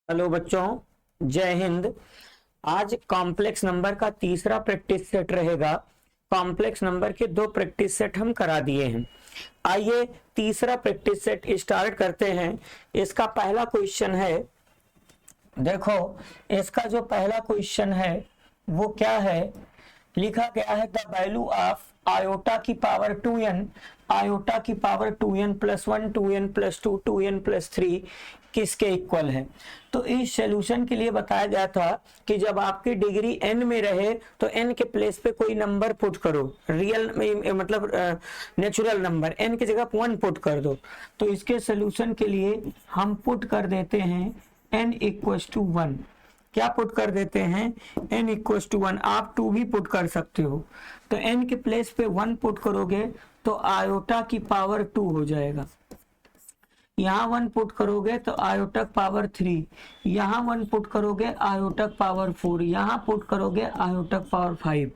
Hello बच्चों, जय हिंद। आज कॉम्प्लेक्स नंबर का तीसरा प्रैक्टिस सेट रहेगा। कॉम्प्लेक्स नंबर के दो प्रैक्टिस सेट हम करा दिए हैं। आइए तीसरा प्रैक्टिस सेट स्टार्ट करते हैं। इसका पहला क्वेश्चन है, देखो इसका जो पहला क्वेश्चन है वो क्या है, लिखा गया है द वैल्यू ऑफ आयोटा की पावर 2n, आयोटा की power 2n plus 1, 2n plus 2, 2n plus 3 किसके इक्वल है। तो इस सॉल्यूशन के लिए बताया गया था कि जब आपकी डिग्री n में रहे तो n के प्लेस पे कोई नंबर पुट करो, रियल मतलब नेचुरल नंबर, n की जगह 1 पुट कर दो। तो इसके सॉल्यूशन के लिए हम पुट कर देते हैं n इक्वल्स टू 1। क्या पुट कर देते हैं, n इक्वल्स टू 1। आप 2 भी पुट कर सकते हो। तो n के प्लेस पे 1 पुट करोगे तो आयोटा की पावर 2 हो जाएगा। यहाँ 1 पुट करोगे तो आयोटक पावर 3, यहाँ 1 पुट करोगे आयोटक पावर 4, यहाँ पुट करोगे आयोटक पावर 5।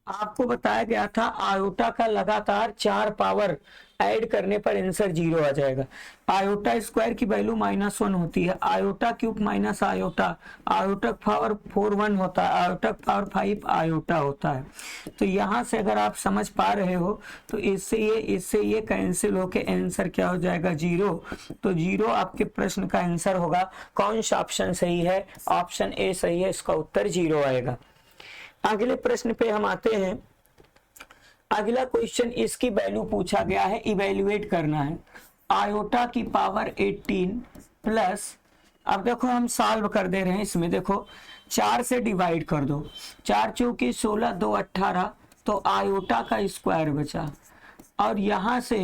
आपको बताया गया था आयोटा का लगातार 4 पावर ऐड करने पर आंसर 0 आ जाएगा। आयोटा स्क्वायर की वैल्यू -1 होती है, आयोटा क्यूब माइनस आयोटा, आयोटक पावर 4 1 होता है, आयोटक पावर 5 आयोटा होता है। तो यहाँ से अगर आप समझ पा रहे हो तो इससे ये कैंसिल होके आंसर क्या हो जाएगा, 0। तो 0 आपके प्रश्न का आंसर होगा। कौन सा ऑप्शन सही है, ऑप्शन ए सही है, इसका उत्तर 0 आएगा। अगले प्रश्न पे हम आते हैं। अगला क्वेश्चन, इसकी वैल्यू पूछा गया है, इवेल्युएट करना है। आयोटा की पावर 18 प्लस, अब देखो हम सॉल्व कर दे रहे हैं। इसमें देखो 4 से डिवाइड कर दो, 4 चौकी 16, 2 18, तो आयोटा का स्क्वायर बचा। और यहाँ से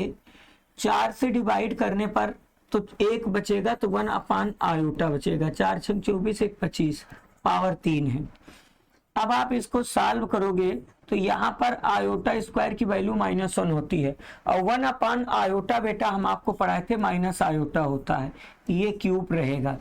4 से डिवाइड करने पर तो 1 बचेगा, तो 1 अपान आयोटा बचेगा। 4 6 24, 1 25, पावर 3 है। अब आप इसको सॉल्व करोगे तो यहाँ पर आयोटा स्क्वायर की वैल्यू -1 होती है, और 1 अपान आयोटा बेटा हम आपको पढ़ाए थे माइनस आयोटा होता है, ये क्यूब रहेगा।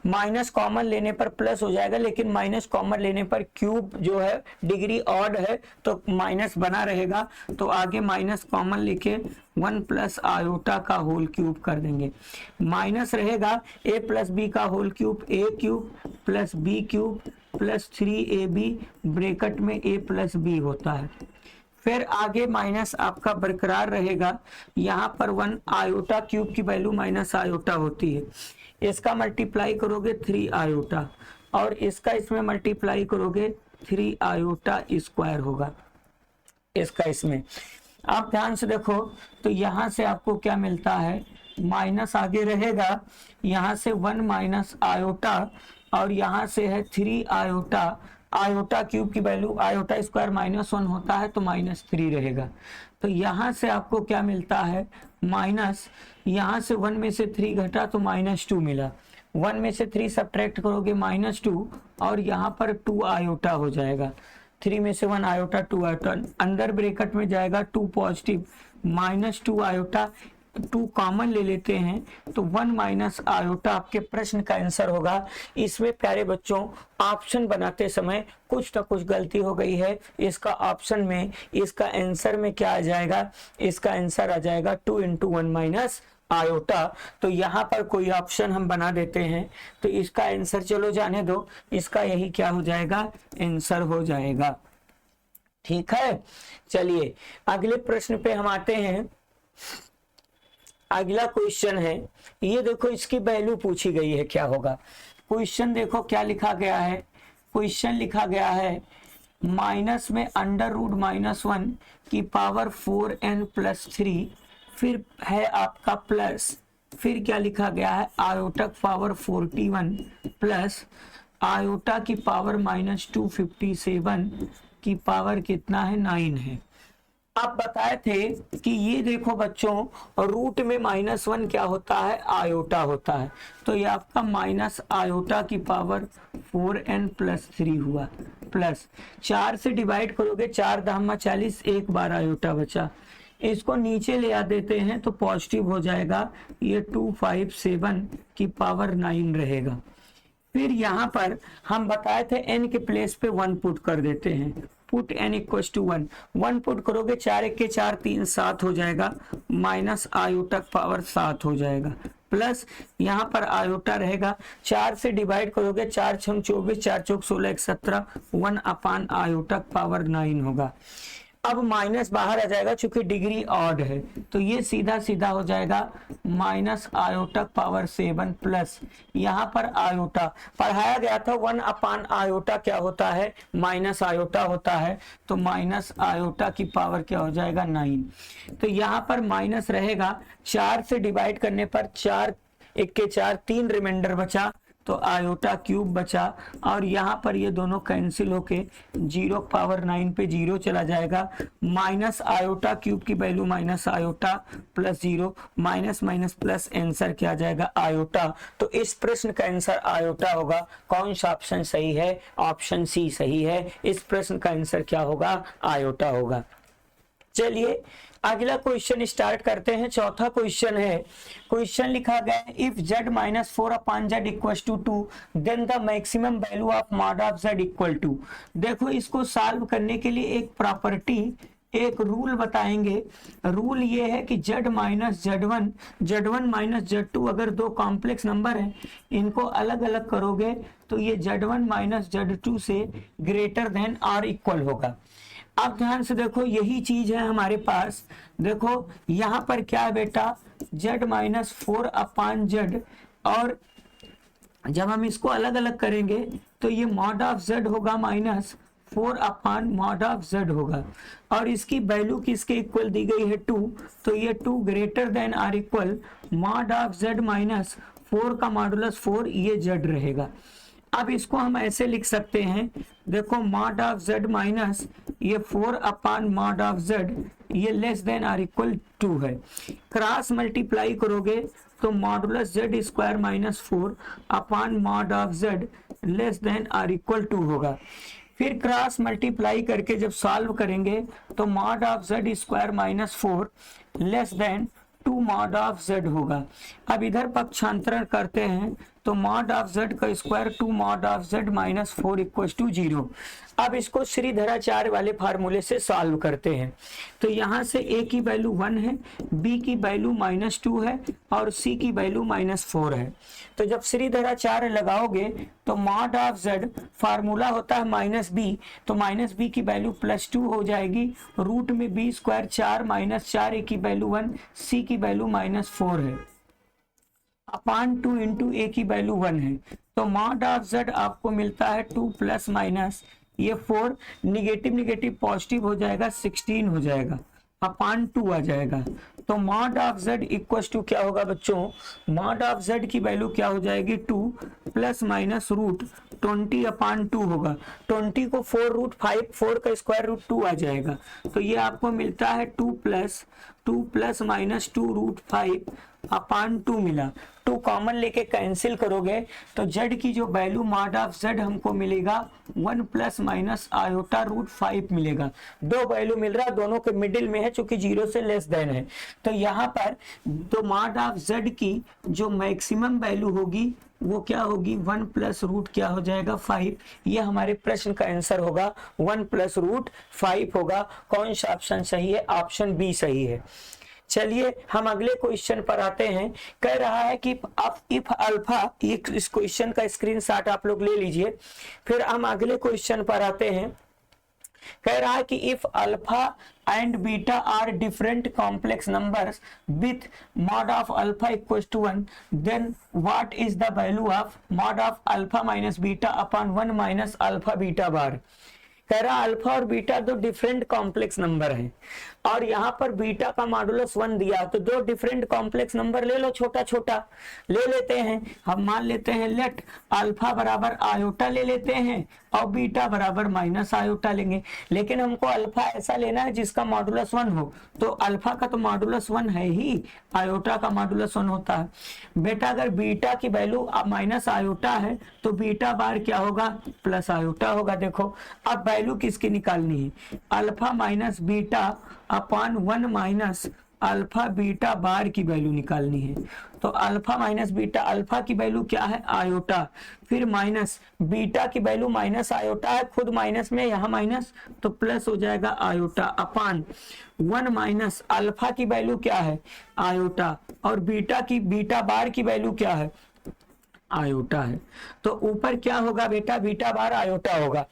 माइनस कॉमन लेने पर प्लस हो जाएगा, लेकिन माइनस कॉमन लेने पर क्यूब जो है डिग्री ऑड है तो माइनस बना रहेगा। तो आगे माइनस कॉमन लेके 1 प्लस आयोटा का होल क्यूब कर देंगे। माइनस रहेगा a प्लस बी का whole cube, a cube plus B cube plus 3ab, bracket में a प्लस बी होता है। फिर आगे माइनस आपका बरकरार रहेगा। यहाँ पर 1 आयोटा क्यूब की वैल्यू माइनस आयोटा होती है, इसका मल्टीप्लाई करोगे 3 आयोटा, और इसका इसमें मल्टीप्लाई करोगे 3 आयोटा स्क्वायर होगा इसका इसमें। आप ध्यान से देखो तो यहाँ से आपको क्या मिलता है, माइनस आगे रहेगा, यहाँ से 1 माइनस आयोटा, और यहाँ से है 3 आयोटा। आयोटा क्यूब की वैल्यू, आयोटा स्क्वायर -1 होता है तो -3 रहेगा। तो यहाँ से आपको क्या मिलता है, माइनस, यहाँ से 1 में से 3 घटा तो -2 मिला, 1 में से 3 सब्ट्रैक्ट करोगे -2, और यहाँ पर 2 आयोटा हो जाएगा। 3 में से 1 आयोटा, 2 आयोटा, अंदर ब्रैकेट में जाएगा 2 पॉजिटिव, -2 आयोटा, 2 कॉमन ले लेते हैं तो 1 माइनस आयोटा आपके प्रश्न का आंसर होगा। इसमें प्यारे बच्चों ऑप्शन बनाते समय कुछ ना कुछ गलती हो गई है। इसका ऑप्शन में, इसका आंसर में क्या आ जाएगा, इसका आंसर आ जाएगा 2 × 1 माइनस आयोटा। तो यहाँ पर कोई ऑप्शन हम बना देते हैं, तो इसका आंसर चलो जाने दो, इसका यही क्या हो जाएगा, आंसर हो जाएगा। ठीक है, चलिए अगले प्रश्न पे हम आते हैं। अगला क्वेश्चन है, ये देखो इसकी वैल्यू पूछी गई है, क्या होगा। क्वेश्चन देखो क्या लिखा गया है, क्वेश्चन लिखा गया है माइनस में √-1 की पावर 4n प्लस 3, फिर है आपका प्लस, फिर क्या लिखा गया है, आयोटक पावर 41 प्लस आयोटा की पावर -257 की पावर कितना है, 9 है। आप बताए थे कि ये देखो बच्चों रूट में -1 क्या होता है, आयोटा होता है। तो ये आपका माइनस आयोटा की पावर 4n प्लस 3 हुआ, प्लस 4 से डिवाइड करोगे, 4 दामा 40, 1 बार आयोटा बचा, इसको नीचे ले आ देते हैं तो पॉजिटिव हो जाएगा, ये 257 की पावर 9 रहेगा। फिर यहाँ पर हम बताए थे n के प्लेस पे 1 पुट कर देते हैं, put n equals to 1, 1 put करोगे 4 1 के 4 3 7 हो जाएगा, माइनस आयोटक पावर 7 हो जाएगा। प्लस यहाँ पर आयोटा रहेगा, 4 से डिवाइड करोगे, 4 छंग 24, 4 चौक 16 1 17, 1 अपान आयोटा पावर 9 होगा। अब माइनस बाहर आ जाएगा चूंकि डिग्री ऑड है, तो ये सीधा सीधा हो जाएगा माइनस आयोटा पावर 7 प्लस यहाँ पर आयोटा पढ़ाया गया था 1 अपान आयोटा क्या होता है, माइनस आयोटा होता है, तो माइनस आयोटा की पावर क्या हो जाएगा 9। तो यहाँ पर माइनस रहेगा, 4 से डिवाइड करने पर 4 1 के 4, 3 रिमाइंडर बचा, तो आयोटा क्यूब बचा, और यहाँ पर ये दोनों कैंसिल होके 0 पावर 9 पे 0 चला जाएगा, माइनस आयोटा क्यूब की value minus iota plus 0, minus minus plus, answer क्या आ जाएगा आयोटा। तो इस प्रश्न का आंसर आयोटा होगा। कौन सा ऑप्शन सही है, ऑप्शन सी सही है। इस प्रश्न का आंसर क्या होगा, आयोटा होगा। चलिए अगला क्वेश्चन स्टार्ट करते हैं। चौथा क्वेश्चन है, क्वेश्चन लिखा गया है if z minus 4 upon z equal to 2 then the maximum value of mod of z equal to. देखो इसको सॉल्व करने के लिए एक प्रॉपर्टी, एक रूल बताएंगे। रूल ये है कि z minus z1 minus z2 अगर दो कॉम्प्लेक्स नंबर हैं, इनको अलग अलग करोगे तो ये z1 माइनस z2 से ग्रेटर देन और इक्वल होगा। अब ध्यान से देखो, यही चीज है हमारे पास। देखो यहाँ पर क्या है बेटा, z माइनस 4 अपान z, और जब हम इसको अलग अलग करेंगे तो ये मॉड ऑफ z होगा minus 4 upon mod of z होगा, और इसकी वैल्यू किसके इक्वल दी गई है 2, तो ये 2 greater than or equal mod of z minus 4 का मॉडुलस 4, ये z रहेगा। अब इसको हम ऐसे लिख सकते हैं, देखो मॉड ऑफ z माइनस ये 4 अपान मॉड ऑफ z, ये लेस देन आर इक्वल 2 है। क्रॉस मल्टीप्लाई करोगे तो modulus z square minus 4 upon mod of z less than or equal 2 होगा। फिर क्रॉस मल्टीप्लाई करके जब सॉल्व करेंगे तो mod of z square minus 4 less than 2 mod of z होगा। अब इधर पक्षांतरण करते हैं तो मॉड ऑफ z का square 2 mod of z minus 4 equal to 0। अब इसको श्रीधराचार्य वाले फार्मूले से सॉल्व करते हैं। तो यहाँ से a की वैल्यू 1 है, b की वैल्यू माइनस 2 है, और c की वैल्यू माइनस 4 है। तो जब श्रीधराचार्य लगाओगे तो मॉड ऑफ z फार्मूला होता है माइनस b, तो माइनस b की वैल्यू प्लस 2 हो जाएगी, रूट में b स्क्वायर 4 माइनस 4, a की वैल्यू 1, c की वैल्यू माइनस 4 है, अपान 2 इंटू a की वैल्यू 1 है। तो मॉड ऑफ z आपको मिलता है 2 प्लस माइनस ये 4, निगेटिव निगेटिव पॉजिटिव हो जाएगा, 16 हो जाएगा, अपान 2 आ जाएगा। तो mod of z equal to क्या होगा बच्चों, मॉड ऑफ z की वैल्यू क्या हो जाएगी 2 प्लस माइनस रूट 20 अपान 2 होगा। 20 को 4 रूट 5, 4 का स्क्वायर रूट 2 आ जाएगा। तो ये आपको मिलता है 2 प्लस माइनस 2 रूट 5 अपान 2 मिला। 2 कॉमन लेके कैंसिल करोगे तो z की जो वैल्यू मॉड ऑफ z हमको मिलेगा 1 प्लस माइनस आयोटा रूट 5 मिलेगा। दो वैल्यू मिल रहा है, दोनों के मिडिल में है चूंकि 0 से लेस देन है। तो यहाँ पर तो मॉड ऑफ z की जो मैक्सिमम वैल्यू होगी वो क्या होगी, 1 प्लस रूट क्या हो जाएगा 5। ये हमारे प्रश्न का आंसर होगा 1 प्लस रूट 5 होगा। कौन सा ऑप्शन सही है, ऑप्शन बी सही है। चलिए हम अगले क्वेश्चन पर आते हैं। कह रहा है कि इफ अल्फा, इस क्वेश्चन का स्क्रीनशॉट आप लोग ले लीजिए। फिर हम अगले क्वेश्चन पर आते हैं। कह रहा है कि if alpha and beta are different complex numbers with mod of alpha equal to 1 then what is the value of mod of alpha minus beta upon 1 minus alpha beta bar. कह रहा alpha और beta दो different complex number हैं, और यहाँ पर beta का modulus 1 दिया, तो दो डिफरेंट कॉम्प्लेक्स नंबर ले लो, छोटा छोटा ले लेते हैं। हम मान लेते हैं लेट अल्फा बराबर आयोटा ले लेते हैं और बीटा बराबर माइनस आयोटा लेंगे। लेकिन हमको अल्फा ऐसा लेना है जिसका मॉडुलस 1 हो, तो अल्फा का तो मॉडुलस 1 है ही, आयोटा का मॉडुलस 1 होता है। बेटा अगर बीटा की वैल्यू माइनस आयोटा है तो बीटा बार क्या होगा, प्लस आयोटा होगा। देखो अब वैल्यू किसकी निकालनी है, alpha minus beta upon 1 minus alpha beta bar की वैल्यू निकालनी है। तो अल्फा माइनस बीटा, अल्फा की वैल्यू क्या है आयोटा, फिर माइनस बीटा की वैल्यू माइनस आयोटा है, खुद माइनस में यहाँ माइनस तो प्लस हो जाएगा आयोटा अपान 1 माइनस अल्फा की वैल्यू क्या है आयोटा और बीटा बार की वैल्यू क्या है आयोटा है। तो ऊपर क्या होगा बेटा बीटा बार आयोटा होगा,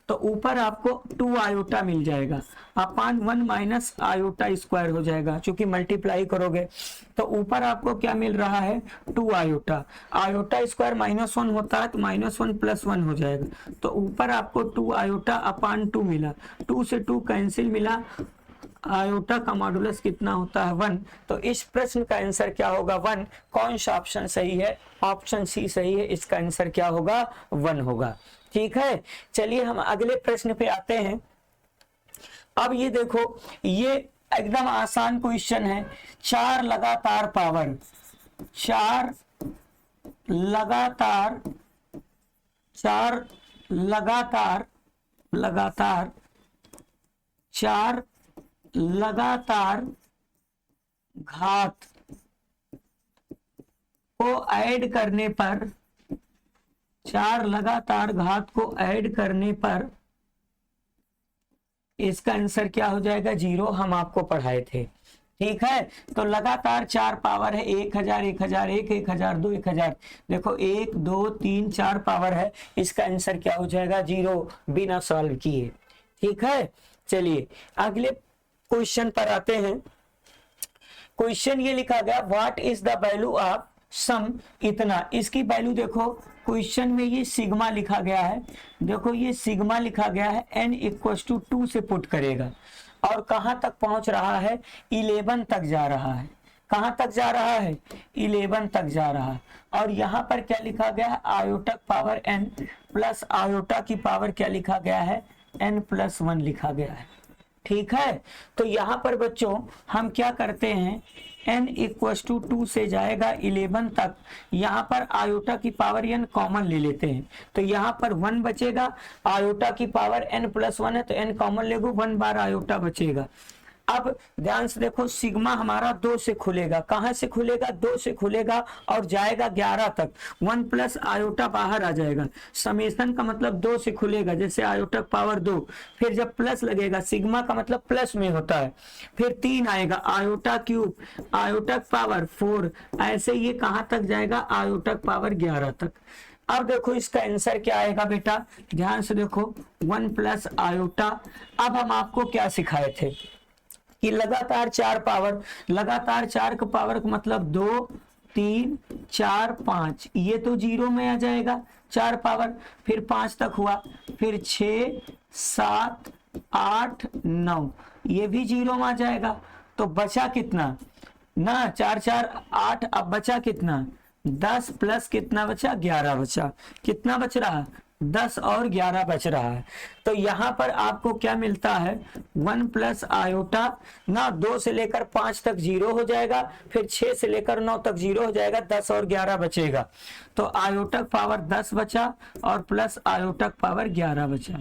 तो ऊपर आपको 2 आयोटा मिल जाएगा अपान 1 माइनस आयोटा स्क्वायर हो जाएगा, क्योंकि मल्टीप्लाई करोगे तो ऊपर आपको क्या मिल रहा है 2 आयोटा, आयोटा स्क्वायर -1 होता है तो -1 + 1 हो जाएगा, तो ऊपर आपको 2 आयोटा अपान 2 मिला, 2 से 2 कैंसिल मिला, आयोटा का मॉडुलस कितना होता है 1। तो इस प्रश्न का आंसर क्या होगा 1। कौन सा ऑप्शन सही है, ऑप्शन सी सही है, इसका आंसर क्या होगा 1 होगा। ठीक है, चलिए हम अगले प्रश्न पे आते हैं। अब ये देखो, ये एकदम आसान क्वेश्चन है, 4 लगातार पावर, 4 लगातार घात को ऐड करने पर, 4 लगातार घात को ऐड करने पर इसका आंसर क्या हो जाएगा 0, हम आपको पढ़ाए थे। ठीक है, तो लगातार 4 पावर है 1000, 1001, 1002, 1000, देखो 1 2 3 4 पावर है, इसका आंसर क्या हो जाएगा 0 बिना सॉल्व किए। ठीक है, चलिए अगले क्वेश्चन पर आते हैं। क्वेश्चन ये लिखा गया what is the value of sum इतना, इसकी वैल्यू देखो क्वेश्चन में ये सिग्मा लिखा गया है, देखो ये सिग्मा लिखा गया है, n = 2 से पुट करेगा और कहां तक पहुंच रहा है 11 तक जा रहा है, कहां तक जा रहा है 11 तक जा रहा है, और यहाँ पर क्या लिखा गया है iota power n plus iota की पावर क्या लिखा गया है n+1 लिखा गया है। ठीक है, तो यहाँ पर बच्चों हम क्या करते हैं n = 2 से जाएगा 11 तक, यहाँ पर आयोटा की पावर n कॉमन ले लेते हैं, तो यहाँ पर 1 बचेगा, आयोटा की पावर n+1 है तो n कॉमन ले गो, 1 बार आयोटा बचेगा। अब ध्यान से देखो सिग्मा हमारा 2 से खुलेगा, कहां से खुलेगा 2 से खुलेगा और जाएगा 11 तक, 1 प्लस आयोटा बाहर आ जाएगा, समेशन का मतलब 2 से खुलेगा, जैसे आयोटा पावर 2, फिर जब प्लस लगेगा सिग्मा का मतलब प्लस में होता है, फिर 3 आएगा आयोटा क्यूब, आयोटा पावर 4, ऐसे ये कहां तक जाएगा आयोटा पावर 11 तक। अब देखो इसका आंसर क्या आएगा बेटा, ध्यान से देखो 1 प्लस आयोटा। अब हम आपको क्या सिखाए थे कि लगातार 4 पावर, लगातार 4 का पावर का मतलब 2 3 4 5, ये तो 0 में आ जाएगा 4 पावर, फिर 5 तक हुआ, फिर 6 7 8 9, ये भी 0 में आ जाएगा, तो बचा कितना ना 4 4 8, अब बचा कितना 10 प्लस कितना बचा 11 बचा, कितना बच रहा 10 और 11 बच रहा है। तो यहाँ पर आपको क्या मिलता है 1 प्लस आयोटा ना, 2 से लेकर 5 तक 0 हो जाएगा, फिर 6 से लेकर 9 तक 0 हो जाएगा, 10 और 11 बचेगा, तो आयोटक पावर 10 बचा और प्लस आयोटक पावर 11 बचा।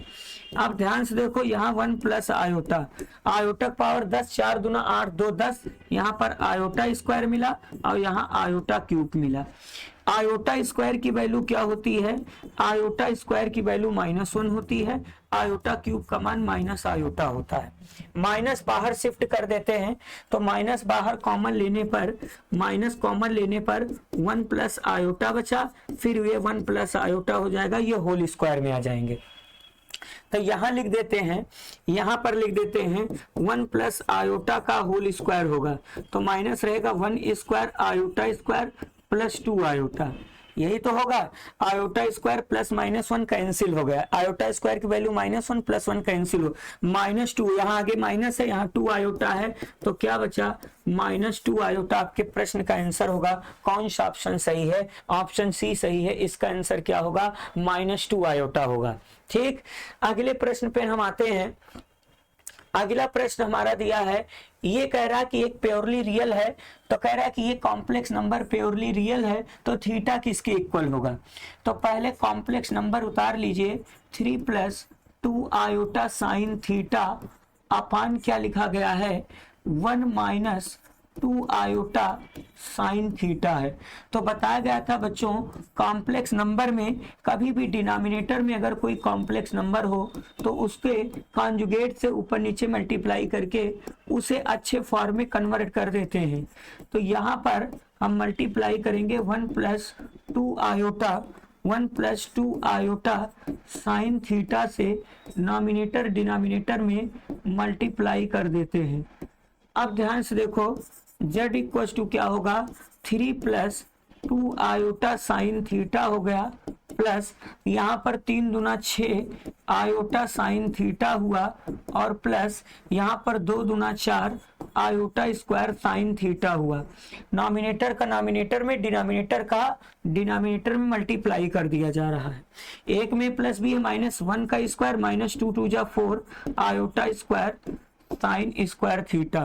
अब ध्यान से देखो यहाँ 1 प्लस आयोटा, आयोटक पावर 10, 4 दूना 8 2 10, यहाँ पर आयोटा स्क्वायर मिला और यहाँ आयोटा क्यूब मिला। आयोटा स्क्वायर की वैल्यू क्या होती है, आयोटा स्क्वायर की वैल्यू -1 होती है, आयोटा क्यूब का मान माइनस आयोटा होता है। माइनस बाहर शिफ्ट कर देते हैं, तो माइनस बाहर कॉमन लेने पर, माइनस कॉमन लेने पर 1 प्लस आयोटा बचा, फिर ये 1 प्लस आयोटा हो जाएगा, ये होल स्क्वायर में आ जाएंगे। तो यहाँ लिख देते हैं, यहाँ पर लिख देते हैं 1 प्लस आयोटा का होल स्क्वायर होगा, तो माइनस रहेगा 1 square iota square plus 2 iota, यही तो होगा। आयोटा स्क्वायर प्लस -1 कैंसिल हो गया, आयोटा स्क्वायर की वैल्यू -1 + 1 कैंसिल हो, -2, यहाँ आगे माइनस है, यहाँ 2 आयोटा है, तो क्या बचा -2 आयोटा। आपके प्रश्न का आंसर होगा, कौन सा ऑप्शन सही है, ऑप्शन सी सही है, इसका आंसर क्या होगा -2 आयोटा होगा। ठीक, अगले प्रश्न पे हम आते हैं। अगला प्रश्न हमारा दिया है, ये कह रहा कि एक प्योरली रियल है, तो कह रहा कि ये कॉम्प्लेक्स नंबर प्योरली रियल है, तो थीटा किसके इक्वल होगा। तो पहले कॉम्प्लेक्स नंबर उतार लीजिए, 3 + 2 आयोटा साइन थीटा अपान क्या लिखा गया है 1 - 2 आयोटा साइन थीटा है। तो बताया गया था बच्चों कॉम्प्लेक्स नंबर में कभी भी डिनोमिनेटर में अगर कोई कॉम्प्लेक्स नंबर हो तो उसके कॉन्जुगेट से ऊपर नीचे मल्टीप्लाई करके उसे अच्छे फॉर्म में कन्वर्ट कर देते हैं। तो यहाँ पर हम मल्टीप्लाई करेंगे 1 + 2 आयोटा 1 + 2 आयोटा साइन थीटा से नॉमिनेटर डिनोमिनेटर में मल्टीप्लाई कर देते हैं। अब ध्यान से देखो z इक्वल टू क्या होगा 3 + 2 आयोटा साइन थीटा हो गया प्लस यहाँ पर 3 दूना 6 आयोटा साइन थीटा हुआ और प्लस यहाँ पर 2 दूना 4 आयोटा स्क्वायर साइन थीटा हुआ। नॉमिनेटर का नॉमिनेटर में डिनोमिनेटर का डिनोमिनेटर में मल्टीप्लाई कर दिया जा रहा है। एक में प्लस भी है -1 का स्क्वायर -2 2 जा 4 iota square sine square theta.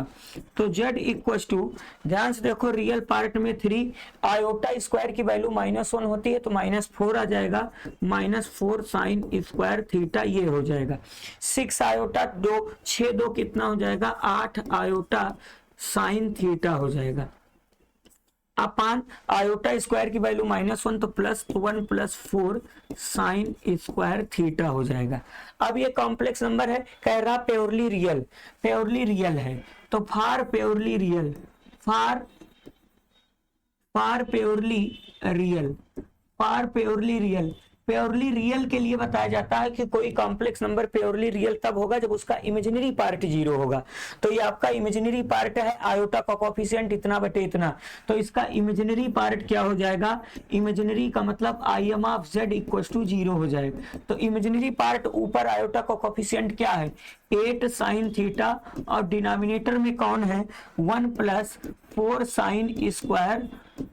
तो z इक्वल टू ध्यान से देखो रियल पार्ट में 3 आयोटा स्क्वायर की वैल्यू -1 होती है तो -4 आ जाएगा -4 साइन स्क्वायर थीटा ये हो जाएगा। 6 आयोटा 2 6 2 कितना हो जाएगा 8 आयोटा साइन थीटा हो जाएगा अपान आयोटा स्क्वायर की वैल्यू -1 तो +1 + 4 साइन स्क्वायर थीटा हो जाएगा। अब ये कॉम्प्लेक्स नंबर है कह रहा प्योरली रियल है तो फार प्योरली प्योरली रियल के लिए बताया जाता है कि कोई कॉम्प्लेक्स नंबर प्योरली रियल तब होगा जब उसका इमेजिनरी पार्ट 0 होगा। तो ये आपका इमेजिनरी पार्ट है आयोटा का कोफिशिएंट इतना बटे इतना, तो इसका इमेजिनरी पार्ट क्या हो जाएगा इमेजिनरी का मतलब Im of z equal to 0 हो जाएगा। तो इमेजिनरी पार्ट ऊपर आयोटा का कोफिशिएंट क्या है 8 साइन थीटा और डिनोमिनेटर में कौन है 1 + 4 साइन स्क्वायर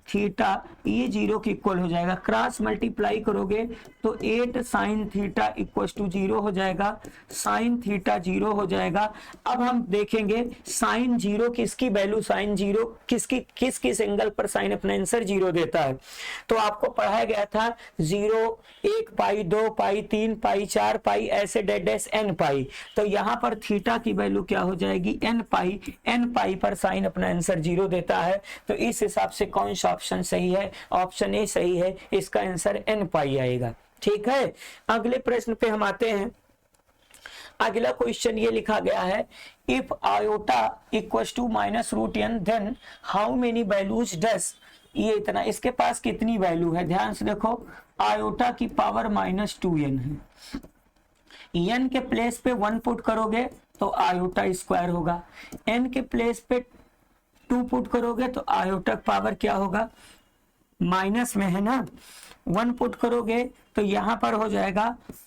थीटा ये 0 के इक्वल हो जाएगा। क्रॉस मल्टीप्लाई करोगे तो 8 साइन थीटा इक्वल टू 0 हो जाएगा, साइन थीटा 0 हो जाएगा। अब हम देखेंगे साइन 0 किसकी वैल्यू साइन 0 किस एंगल पर साइन अपना आंसर 0 देता है। तो आपको पढ़ाया गया था 0 1 पाई 2 पाई 3 पाई 4 पाई ऐसे डैश n पाई। तो यहाँ पर थीटा की वैल्यू क्या हो जाएगी n पाई पर साइन अपना आंसर 0 देता है। तो इस हिसाब से कौन सा ऑप्शन सही है ऑप्शन ए सही है, इसका आंसर n पाई आएगा। ठीक है अगले प्रश्न पे हम आते हैं। अगला क्वेश्चन ये लिखा गया है if iota equals to -√n then how many values does ये इतना इसके पास कितनी वैल्यू है। ध्यान से देखो आयोटा की पावर -2n है, n के प्लेस पे 1 पुट करोगे तो आयोटा स्क्वायर होगा, n के प्लेस पे 2 पुट करोगे तो आयोटा पावर क्या होगा माइनस में है ना, 1 पुट करोगे तो यहाँ पर हो जाएगा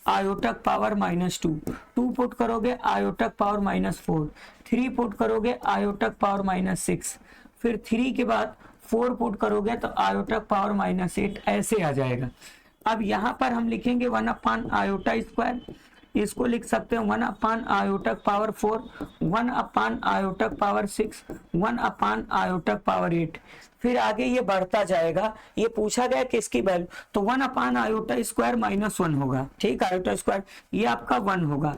आयोटक पावर -2, 2 पुट करोगे आयोटक पावर -4, 3 पुट करोगे आयोटक पावर -6, फिर 3 के बाद 4 पुट करोगे तो आयोटक पावर -8 ऐसे आ जाएगा। अब यहाँ पर हम लिखेंगे 1 आयोटा स्क्वायर, इसको लिख सकते हैं 1 आयोटक पावर 4, 1 आयोटक पावर 6, 1 आयोटक पावर 8। फिर आगे ये बढ़ता जाएगा, ये पूछा गया किसकी वैल्यू तो 1 आयोटा स्क्वायर -1 होगा। ठीक आयोटा स्क्वायर ये आपका 1 होगा।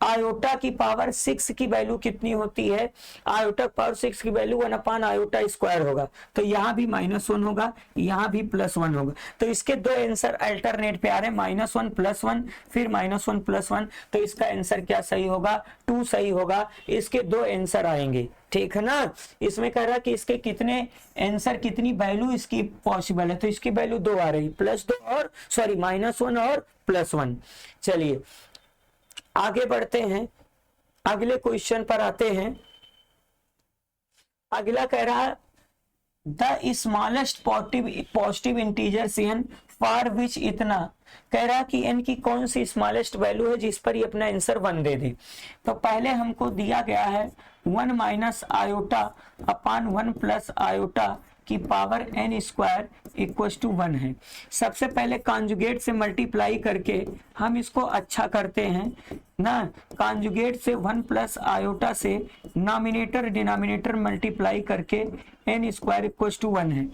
आयोटा की पावर 6 की वैल्यू कितनी होती है आयोटा पावर 6 की वैल्यू 1 आयोटा स्क्वायर होगा, तो यहाँ भी -1 होगा यहाँ भी +1 होगा। तो इसके दो आंसर अल्टरनेट पे आ रहे हैं -1 +1 फिर -1 +1। तो इसका आंसर क्या सही होगा 2 सही होगा। इसके दो आंसर आएंगे ठीक है ना। इसमें कह रहा कि इसके कितने आंसर कितनी वैल्यू इसकी पॉसिबल है तो इसकी वैल्यू 2 आ रही +2 और सॉरी -1 और +1। चलिए आगे बढ़ते हैं अगले क्वेश्चन पर आते हैं। अगला कह रहा है the smallest positive integer n for which इतना, कह रहा कि n की कौन सी स्मॉलेस्ट वैल्यू है जिस पर ये अपना आंसर 1 दे दे। तो पहले हमको दिया गया है 1 - आयोटा अपान 1 + आयोटा की power n square equal to 1 है। सबसे पहले कॉन्जुगेट से मल्टीप्लाई करके हम इसको अच्छा करते हैं ना, कॉन्जुगेट से 1 + आयोटा से नॉमिनेटर डिनोमिनेटर मल्टीप्लाई करके n स्क्वायर इक्वल टू 1 है।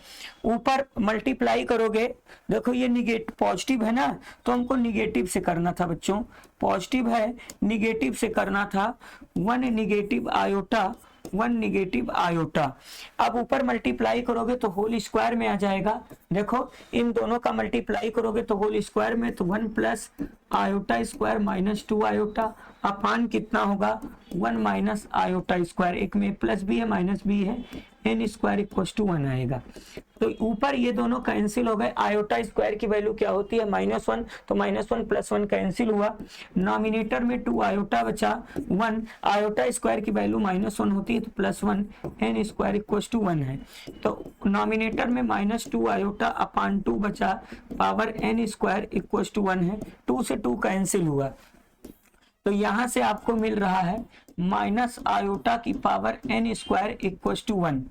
ऊपर मल्टीप्लाई करोगे देखो ये निगेटिव पॉजिटिव है ना तो हमको निगेटिव से करना था बच्चों, पॉजिटिव है निगेटिव से करना था 1 - आयोटा 1 नेगेटिव आयोटा। अब ऊपर मल्टीप्लाई करोगे तो होल स्क्वायर में आ जाएगा। देखो इन दोनों का मल्टीप्लाई करोगे तो होल स्क्वायर में, तो 1 plus iota square minus 2 iota upon कितना होगा 1 माइनस आयोटा स्क्वायर, एक में प्लस भी है माइनस भी है, एन स्क्वायर इक्वल टू 1 आएगा। तो ऊपर ये दोनों कैंसिल हो गए, आयोटा स्क्वायर की वैल्यू क्या होती है -1, तो -1 प्लस 1 कैंसिल हुआ, नॉमिनेटर में 2 आयोटा बचा, 1 आयोटा स्क्वायर की वैल्यू -1 होती है तो +1 एन स्क्वायर इक्वल टू 1 है। तो नॉमिनेटर में -2 आयोटा अपान 2 बचा, power N square equal to 1 है, 2 से 2 कैंसिल हुआ, तो यहां से आपको मिल रहा है माइनस आयोटा की power N square equal to 1।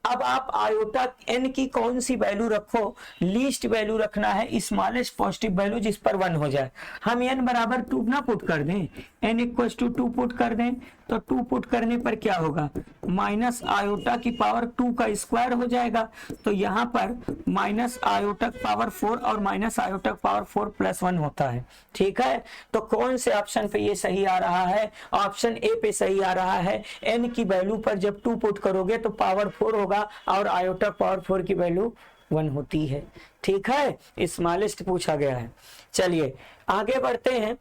अब आप आयोटा एन की कौन सी वैल्यू रखो, लीस्ट वैल्यू रखना है, स्मॉलेस्ट पॉजिटिव वैल्यू जिस पर 1 हो जाए। हम एन बराबर 2 ना पुट कर दें, एन इक्वल टू 2 पुट कर दें, तो 2 पुट करने पर क्या होगा माइनस आयोटा की पावर 2 का स्क्वायर हो जाएगा, तो यहाँ पर माइनस आयोटा पावर 4 और माइनस आयोटा पावर 4 प्लस 1 होता है। ठीक है, तो कौन से ऑप्शन पे ये सही आ रहा है, ऑप्शन ए पे सही आ रहा है। एन की वैल्यू पर जब 2 पुट करोगे तो पावर 4 होगा और आयोटा पावर 4 की वैल्यू 1 होती है। ठीक है, स्मॉलेस्ट पूछा गया है। चलिए आगे बढ़ते हैं।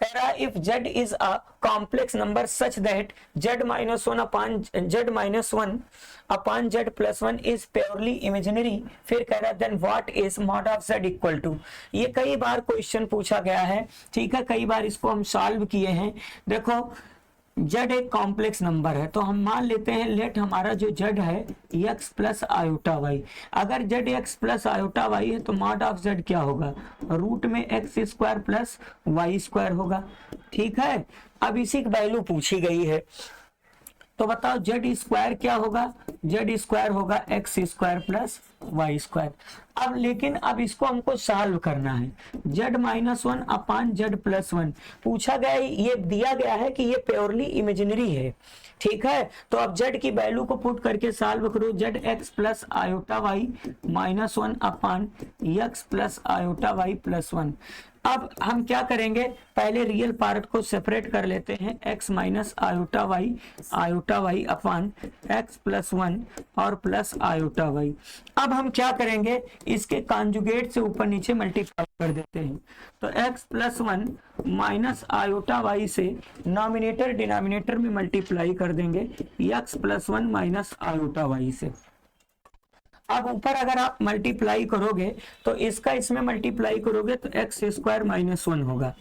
कह रहा है if z is a complex number such that z-1 upon z+1 is purely imaginary, फिर कह रहा है then what is mod of z equal to. ये कई बार क्वेश्चन पूछा गया है, ठीक है, कई बार इसको हम सॉल्व किए हैं। देखो z एक कॉम्प्लेक्स नंबर है, तो हम मान लेते हैं लेट हमारा जो z है x प्लस आयोटा y। अगर z x plus iota y है तो मॉड ऑफ z क्या होगा, रूट में x square plus Y square होगा। ठीक है, अब इसी की वैल्यू पूछी गई है, तो बताओ z स्क्वायर क्या होगा, z स्क्वायर होगा x square plus Y square. अब लेकिन अब इसको हमको सॉल्व करना है, z-1 अपान z+1 पूछा गया है, ये दिया गया है कि ये प्योरली इमेजिनरी है। ठीक है, तो अब z की वैल्यू को पुट करके सॉल्व करो, zx प्लस आयोटा वाई -1 अपान x प्लस आयोटा वाई +1। अब हम क्या करेंगे, पहले रियल पार्ट को सेपरेट कर लेते हैं, x माइनस आयोटा वाई अपान x+1 और प्लस आयोटा वाई। अब हम क्या करेंगे, इसके कॉन्जुगेट से ऊपर नीचे मल्टीप्लाई कर देते हैं, तो x+1 माइनस आयोटा वाई से नॉमिनेटर डिनोमिनेटर में मल्टीप्लाई कर देंगे x+1 माइनस आयोटा वाई से। अब ऊपर अगर आप मल्टीप्लाई करोगे तो इसका इसमें मल्टीप्लाई करोगे तो x स्क्वायर -1 होगा,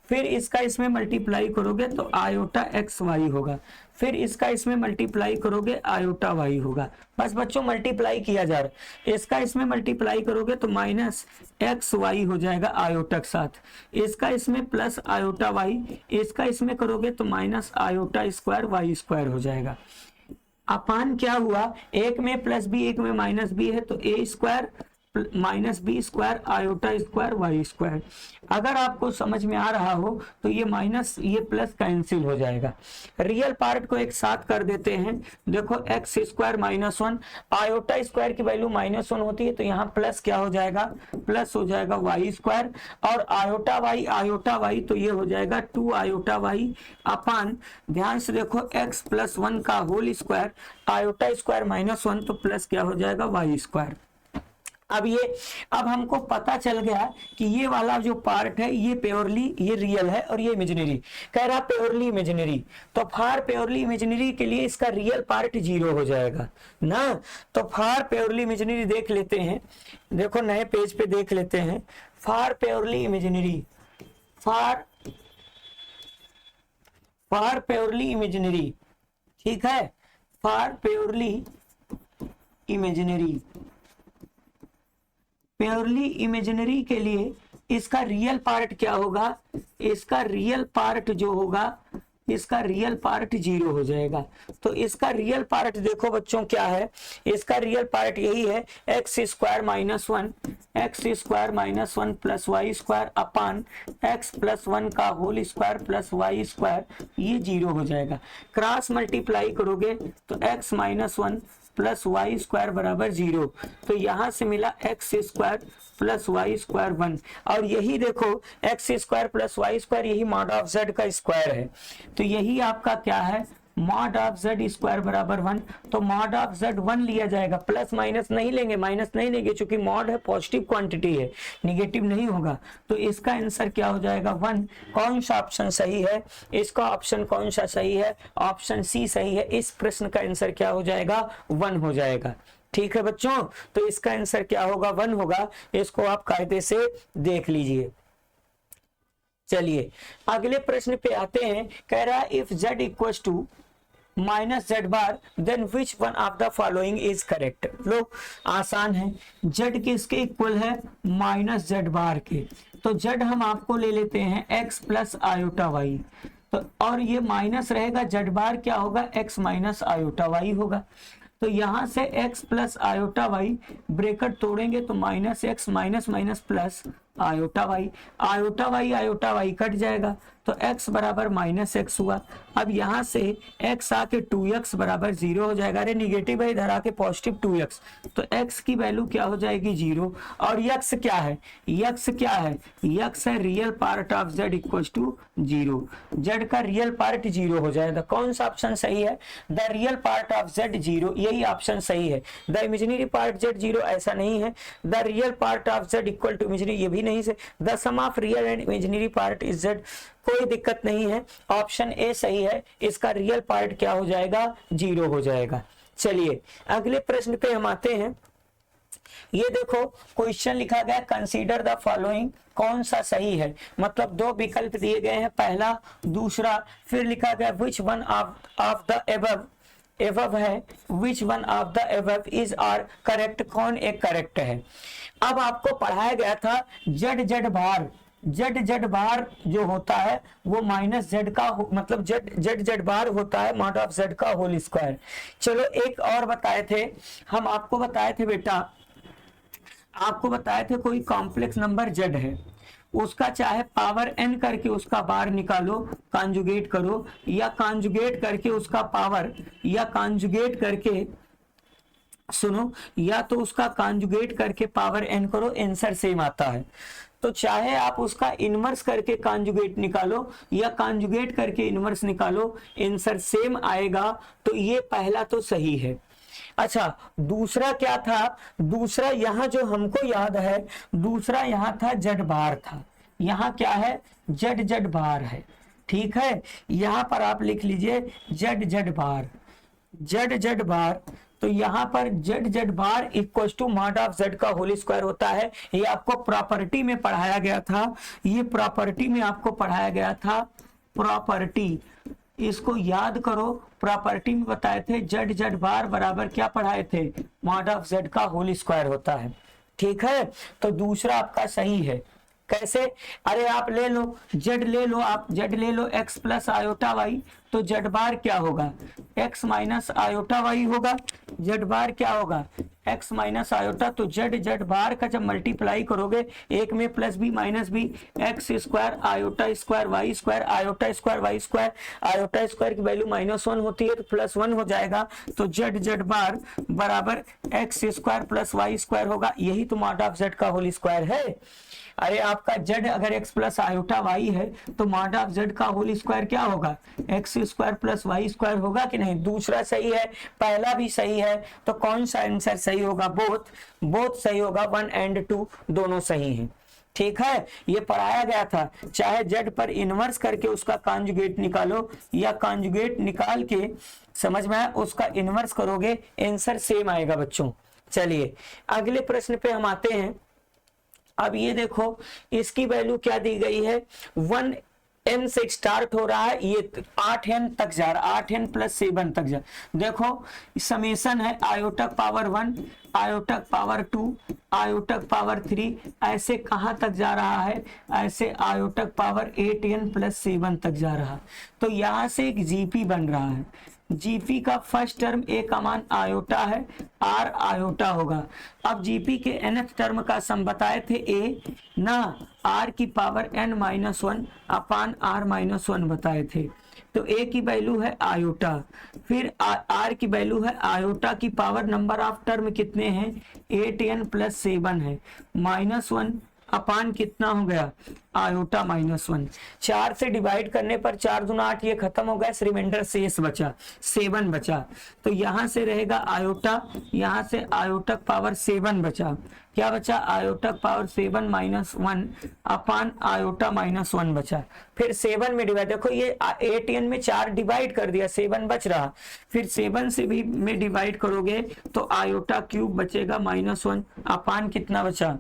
फिर इसका इसमें मल्टीप्लाई करोगे तो आयोटा एक्स वाई होगा, फिर इसका इसमें मल्टीप्लाई करोगे आयोटा वाई होगा। बस बच्चों मल्टीप्लाई किया जा रहा है, इसका इसमें मल्टीप्लाई करोगे तो माइनस एक्स वाई हो जाएगा आयोटा के साथ, इसका इसमें प्लस आयोटा वाई, इसका इसमें करोगे तो minus iota square Y square हो जाएगा। अपान क्या हुआ, एक में प्लस बी एक में माइनस बी है, तो A square minus B square iota square Y square. अगर आपको समझ में आ रहा हो तो ये माइनस ये प्लस कैंसिल हो जाएगा। रियल पार्ट को एक साथ कर देते हैं, देखो एक्स स्क्वायर -1 आयोटा स्क्वायर की वैल्यू -1 होती है, तो यहाँ प्लस क्या हो जाएगा, प्लस हो जाएगा वाई स्क्वायर, और आयोटा वाई तो ये हो जाएगा 2 आयोटा वाई अपान, ध्यान से देखो x+1 का होल स्क्वायर आयोटा स्क्वायर -1 तो प्लस क्या हो जाएगा वाई स्क्वायर। अब हमको पता चल गया कि ये वाला जो पार्ट है ये प्योरली ये रियल है और ये इमेजिनरी। कह रहा प्योरली इमेजिनरी, तो फॉर प्योरली इमेजिनरी के लिए इसका रियल पार्ट 0 हो जाएगा ना। तो फॉर प्योरली इमेजिनरी देख लेते हैं, देखो नए पेज पे देख लेते हैं, for purely imaginary, for purely imaginary, ठीक है, for purely imaginary, purely imaginary के लिए इसका रियल पार्ट क्या होगा, इसका रियल पार्ट जो होगा, इसका रियल पार्ट 0 हो जाएगा। तो इसका रियल पार्ट देखो बच्चों क्या है, इसका रियल पार्ट यही है X square -1 plus Y square upon x+1 का whole square plus Y square, ये 0 हो जाएगा। क्रॉस मल्टीप्लाई करोगे तो x-1 प्लस वाई स्क्वायर बराबर 0, तो यहां से मिला X square plus Y square 1, और यही देखो X square plus Y square यही मॉड ऑफ z का स्क्वायर है, तो यही आपका क्या है मॉड ऑफ जेड स्क्वायर बराबर 1, तो मॉड ऑफ जेड 1 लिया जाएगा, प्लस माइनस नहीं लेंगे, माइनस नहीं लेंगे, चूंकि मॉड है पॉजिटिव क्वांटिटी है, निगेटिव नहीं होगा, तो इसका आंसर क्या हो जाएगा 1। कौन सा ऑप्शन सही है, इसका ऑप्शन कौन सा सही है, ऑप्शन सी सही है। इस प्रश्न का आंसर क्या हो जाएगा 1 हो जाएगा। ठीक है बच्चों, तो इसका आंसर क्या होगा 1 होगा, इसको आप कायदे से देख लीजिए। चलिए अगले प्रश्न पे आते हैं, कह रहा है if z equal to minus Z bar then which one of the following is correct. लोग आसान है, z किसके इक्वल है, माइनस जेड बार के, तो z हम आपको ले लेते हैं x प्लस आयोटा वाई, तो और ये माइनस रहेगा, जेड बार क्या होगा x माइनस आयोटा वाई होगा, तो यहां से x plus iota Y bracket तोड़ेंगे तो minus X minus minus plus iota Y cut जाएगा, तो x बराबर माइनस एक्स हुआ। अब यहाँ से x आके 2x बराबर 0 हो जाएगा, अरे निगेटिव है इधर आके पॉजिटिव 2x, तो x की वैल्यू क्या हो जाएगी 0, और x क्या है, x है real part of z equal to 0, z का रियल पार्ट 0 हो जाएगा। कौन सा ऑप्शन सही है, the real part of z 0, यही ऑप्शन सही है। द इमेजिनरी पार्ट z 0 ऐसा नहीं है, the real part of z equal to imaginary ये भी नहीं से, the sum of real and imaginary part is z, कोई दिक्कत नहीं है, ऑप्शन ए सही है, इसका रियल पार्ट क्या हो जाएगा 0 हो जाएगा। चलिए अगले प्रश्न पे हम आते हैं, ये देखो क्वेश्चन लिखा गया कंसीडर द फॉलोइंग, कौन सा सही है, मतलब दो विकल्प दिए गए हैं, पहला दूसरा, फिर लिखा गया which one of the above है, which one of the above is are correct, कौन एक करेक्ट है। अब आपको पढ़ाया गया था जेड बार जो होता है वो माइनस जेड का मतलब जेड बार होता है मॉड ऑफ जेड का होल स्क्वायर। चलो एक और बताए थे, हम आपको बताए थे बेटा, आपको बताए थे कोई कॉम्प्लेक्स नंबर जेड है, उसका चाहे पावर n करके उसका बार निकालो, कॉन्जुगेट करो, या कॉन्जुगेट करके उसका पावर, या कॉन्जुगेट करके सुनो, या तो उसका कॉन्जुगेट करके पावर n करो, आंसर सेम आता है। तो चाहे आप उसका इनवर्स करके कॉन्जुगेट निकालो या कॉन्जुगेट करके इनवर्स निकालो, आंसर सेम आएगा, तो ये पहला तो सही है। अच्छा दूसरा क्या था, दूसरा यहाँ जो हमको याद है, दूसरा यहाँ था जेड बार था, यहाँ क्या है जेड बार है, ठीक है, यहाँ पर आप लिख लीजिए जेड बार, तो यहाँ पर z bar equal to mod of z का होल स्क्वायर होता है। ये आपको प्रॉपर्टी में पढ़ाया गया था, ये प्रॉपर्टी में आपको पढ़ाया गया था, प्रॉपर्टी इसको याद करो, प्रॉपर्टी में बताए थे जेड बार बराबर क्या पढ़ाए थे, मॉड ऑफ जेड का होल स्क्वायर होता है, ठीक है। तो दूसरा आपका सही है, कैसे, अरे आप ले लो जेड ले लो, आप जेड ले लो x प्लस आयोटा वाई, तो जेड बार क्या होगा x माइनस आयोटा वाई होगा, जेड बार क्या होगा x माइनस आयोटा, तो जेड बार का जब मल्टीप्लाई करोगे एक में plus B minus b, x square iota square Y square iota square Y square, iota square की वैल्यू -1 होती है तो +1 हो जाएगा, तो जेड बार बराबर x square plus Y square होगा, यही तो मॉड ऑफ जेड का होल स्क्वायर है। अरे आपका z अगर x प्लस आयोटा y है तो मॉड ऑफ z का होल स्क्वायर क्या होगा x square plus Y square होगा कि नहीं, दूसरा सही है, पहला भी सही है, तो कौन सा आंसर सही होगा, बोथ सही होगा, 1 और 2 दोनों सही हैं, ठीक है। ये पढ़ाया गया था, चाहे z पर इनवर्स करके उसका कॉन्जुगेट निकालो या कॉन्जुगेट निकाल के समझ में आया उसका इनवर्स करोगे, आंसर सेम आएगा बच्चों। चलिए अगले प्रश्न पे हम आते हैं। अब ये देखो इसकी वैल्यू क्या दी गई है, 1n से स्टार्ट हो रहा है, ये 8n तक जा रहा है, 8n प्लस 7 तक जा, देखो समेशन है आयोटक पावर 1, आयोटक पावर 2, आयोटक पावर 3, ऐसे कहां तक जा रहा है, ऐसे आयोटक पावर 8n प्लस 7 तक जा रहा है, तो यहां से एक जीपी बन रहा है, जीपी का फर्स्ट टर्म ए का मान आयोटा है, आर आयोटा होगा। अब जीपी के nth टर्म का सम बताए थे ए ना, आर की पावर n-1 अपान r-1 बताए थे, तो ए की वैल्यू है आयोटा, फिर आर की वैल्यू है आयोटा की पावर, नंबर ऑफ टर्म कितने हैं 8n प्लस 7 है, -1 अपान कितना हो गया आयोटा माइनस 1। 4 से डिवाइड करने पर 4 दूना 8, ये खत्म हो गया, रिमाइंडर शेष बचा 7 बचा। तो यहां से रहेगा आयोटा, यहां से आयोटा पावर 7 बचा। क्या बचा आयोटा पावर 7 माइनस 1 अपान आयोटा माइनस 1 बचा। फिर 7 में डिवाइड, देखो ये 8n में 4 डिवाइड कर दिया, 7 बच रहा। फिर 7 से भी में डिवाइड करोगे तो आयोटा क्यूब बचेगा माइनस 1 अपान कितना बचा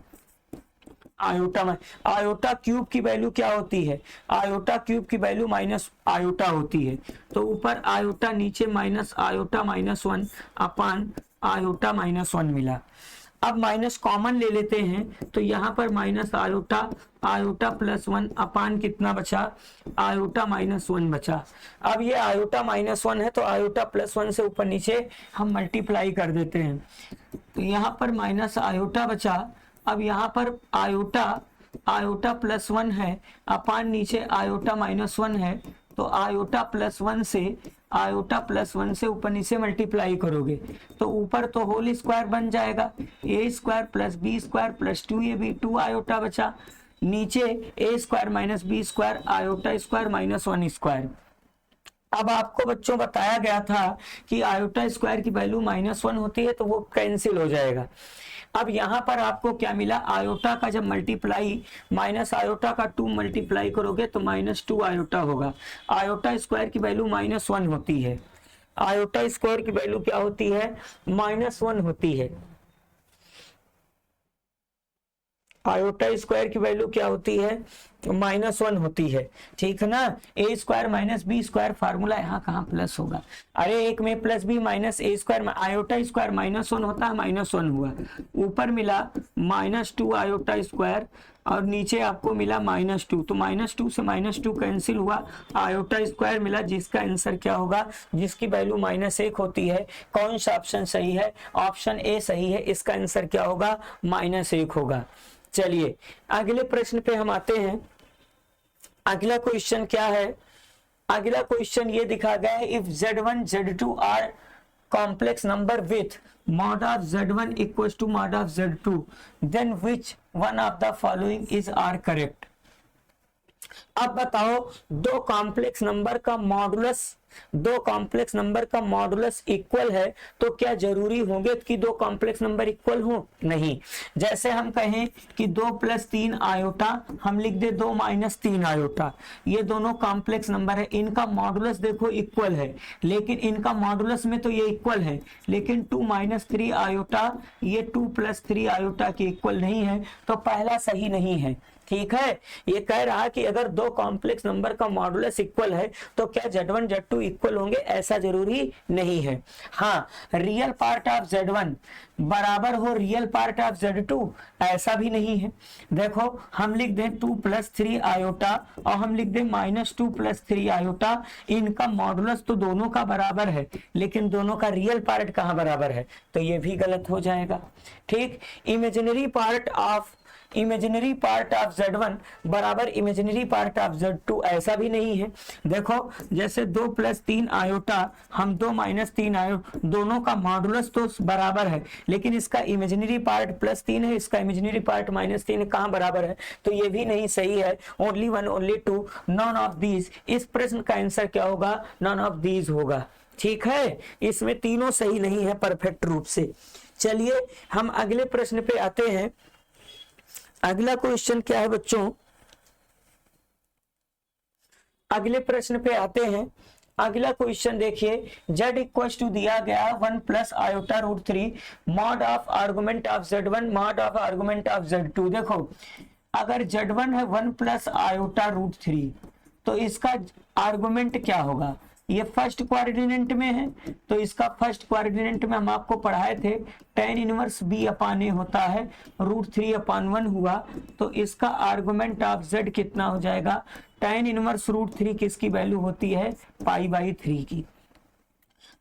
आयोटा में। आयोटा क्यूब की वैल्यू क्या होती है, आयोटा क्यूब की वैल्यू माइनस आयोटा होती है। तो ऊपर आयोटा नीचे माइनस आयोटा माइनस 1 अपान आयोटा माइनस 1 मिला। अब माइनस कॉमन ले लेते हैं तो यहाँ पर माइनस आयोटा आयोटा प्लस 1 अपान कितना बचा आयोटा माइनस 1 बचा। अब ये आयोटा माइनस 1 है तो आयोटा प्लस 1 से ऊपर नीचे हम मल्टीप्लाई कर देते हैं। तो यहाँ पर माइनस आयोटा बचा। अब यहाँ पर आयोटा आयोटा प्लस 1 है अपान नीचे आयोटा माइनस 1 है। तो आयोटा प्लस 1 से आयोटा प्लस 1 से ऊपर नीचे मल्टीप्लाई करोगे तो ऊपर तो होल स्क्वायर बन जाएगा, A square plus B square plus 2ab 2 iota बचा। नीचे A square minus B square iota square minus 1 square. अब आपको बच्चों बताया गया था कि आयोटा स्क्वायर की वैल्यू माइनस 1 होती है तो वो कैंसिल हो जाएगा। अब यहाँ पर आपको क्या मिला आयोटा का जब मल्टीप्लाई माइनस आयोटा का 2 मल्टीप्लाई करोगे तो माइनस 2 आयोटा होगा। आयोटा स्क्वायर की वैल्यू माइनस 1 होती है, आयोटा स्क्वायर की वैल्यू क्या होती है माइनस 1 होती है। आयोटा स्क्वायर की वैल्यू क्या होती है माइनस 1 होती है, ठीक है ना। A square minus B square formula यहाँ कहाँ प्लस होगा, अरे एक में plus B minus A square, iota square minus 1 होता है माइनस 1 हुआ। ऊपर मिला माइनस 2 आयोटा स्क्वायर और नीचे आपको मिला माइनस 2, तो माइनस 2 से माइनस 2 कैंसिल हुआ, आयोटा स्क्वायर मिला जिसका आंसर क्या होगा जिसकी वैल्यू माइनस 1 होती है। कौन सा ऑप्शन सही है, ऑप्शन ए सही है, इसका आंसर क्या होगा माइनस 1 होगा। चलिए अगले प्रश्न पे हम आते हैं। अगला क्वेश्चन क्या है, अगला क्वेश्चन ये दिखा गया है if z1 z2 are complex number with mod of z1 equals to mod of z2 then which one of the following is are correct। अब बताओ दो कॉम्प्लेक्स नंबर का मॉडुलस इक्वल है तो क्या जरूरी होंगे कि दो कॉम्प्लेक्स नंबर इक्वल हो, नहीं। जैसे हम कहें कि 2 + 3 आयोटा, हम लिख दे 2 - 3 आयोटा, ये दोनों कॉम्प्लेक्स नंबर है, इनका मॉडुलस देखो इक्वल है, लेकिन इनका मॉडुलस में तो ये इक्वल है, लेकिन 2 - 3 आयोटा ये 2 + 3 आयोटा के इक्वल नहीं है, तो पहला सही नहीं है। ठीक है, ये कह रहा कि अगर दो कॉम्प्लेक्स नंबर का मॉडुलस इक्वल है तो क्या z1 z2 इक्वल होंगे, ऐसा जरूरी नहीं है। हाँ, रियल पार्ट ऑफ z1 बराबर हो रियल पार्ट ऑफ z2, ऐसा भी नहीं है। देखो हम लिख दें 2 + 3 आयोटा और हम लिख दें -2 + 3 आयोटा, इनका मॉडुलस तो दोनों का बराबर है, लेकिन दोनों का रियल पार्ट कहाँ बराबर है, तो ये भी गलत हो जाएगा। ठीक, इमेजिनरी पार्ट ऑफ z1 बराबर इमेजिनरी पार्ट ऑफ z2, ऐसा भी नहीं है। देखो जैसे 2 + 3 आयोटा, हम 2 - 3 आयोटा, दोनों का मॉडुलस तो बराबर है, लेकिन इसका इमेजिनरी पार्ट +3 है, इसका इमेजिनरी पार्ट -3 है, कहाँ बराबर है, तो ये भी नहीं सही है। Only 1 only 2 none of these, इस प्रश्न का आंसर क्या होगा, नॉन ऑफ दीज होगा। ठीक है, इसमें तीनों सही नहीं है परफेक्ट रूप से। चलिए हम अगले प्रश्न पे आते हैं। अगला क्वेश्चन क्या है बच्चों, अगले प्रश्न पे आते हैं। अगला क्वेश्चन देखिए, z इक्वल्स टू दिया गया 1 + iota √3 mod of argument of z1 mod of argument of z2। देखो अगर z1 है 1 + आयोटा √3 तो इसका आर्गुमेंट क्या होगा, ये फर्स्ट कोऑर्डिनेट में है, तो इसका फर्स्ट कोऑर्डिनेट में हम आपको पढ़ाए थे tan इनवर्स b/a होता है, √3/1 हुआ, तो इसका आर्गुमेंट ऑफ z कितना हो जाएगा, tan इनवर्स √3 किसकी वैल्यू होती है π/3 की।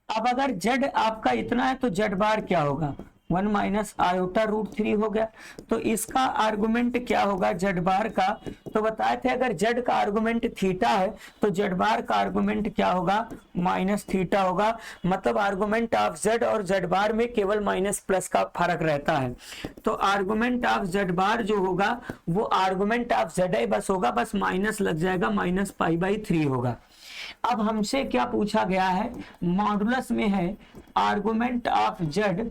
अब अगर z आपका इतना है तो z बार क्या होगा 1 माइनस आयोटा रूट 3 हो गया। तो इसका आर्गुमेंट क्या होगा जेड बार का, तो बताए थे अगर जेड का आर्गुमेंट थीटा है तो जेड बार का आर्गुमेंट क्या होगा, माइनस थीटा होगा। मतलब आर्गुमेंट ऑफ जेड और जेड बार में केवल माइनस प्लस का फर्क रहता है। तो आर्गुमेंट ऑफ जेड बार जो होगा वो आर्गुमेंट ऑफ जेड आई बस होगा, बस माइनस लग जाएगा, माइनस पाई बाई 3 होगा। अब हमसे क्या पूछा गया है, मॉडुलस में है आर्गुमेंट ऑफ जेड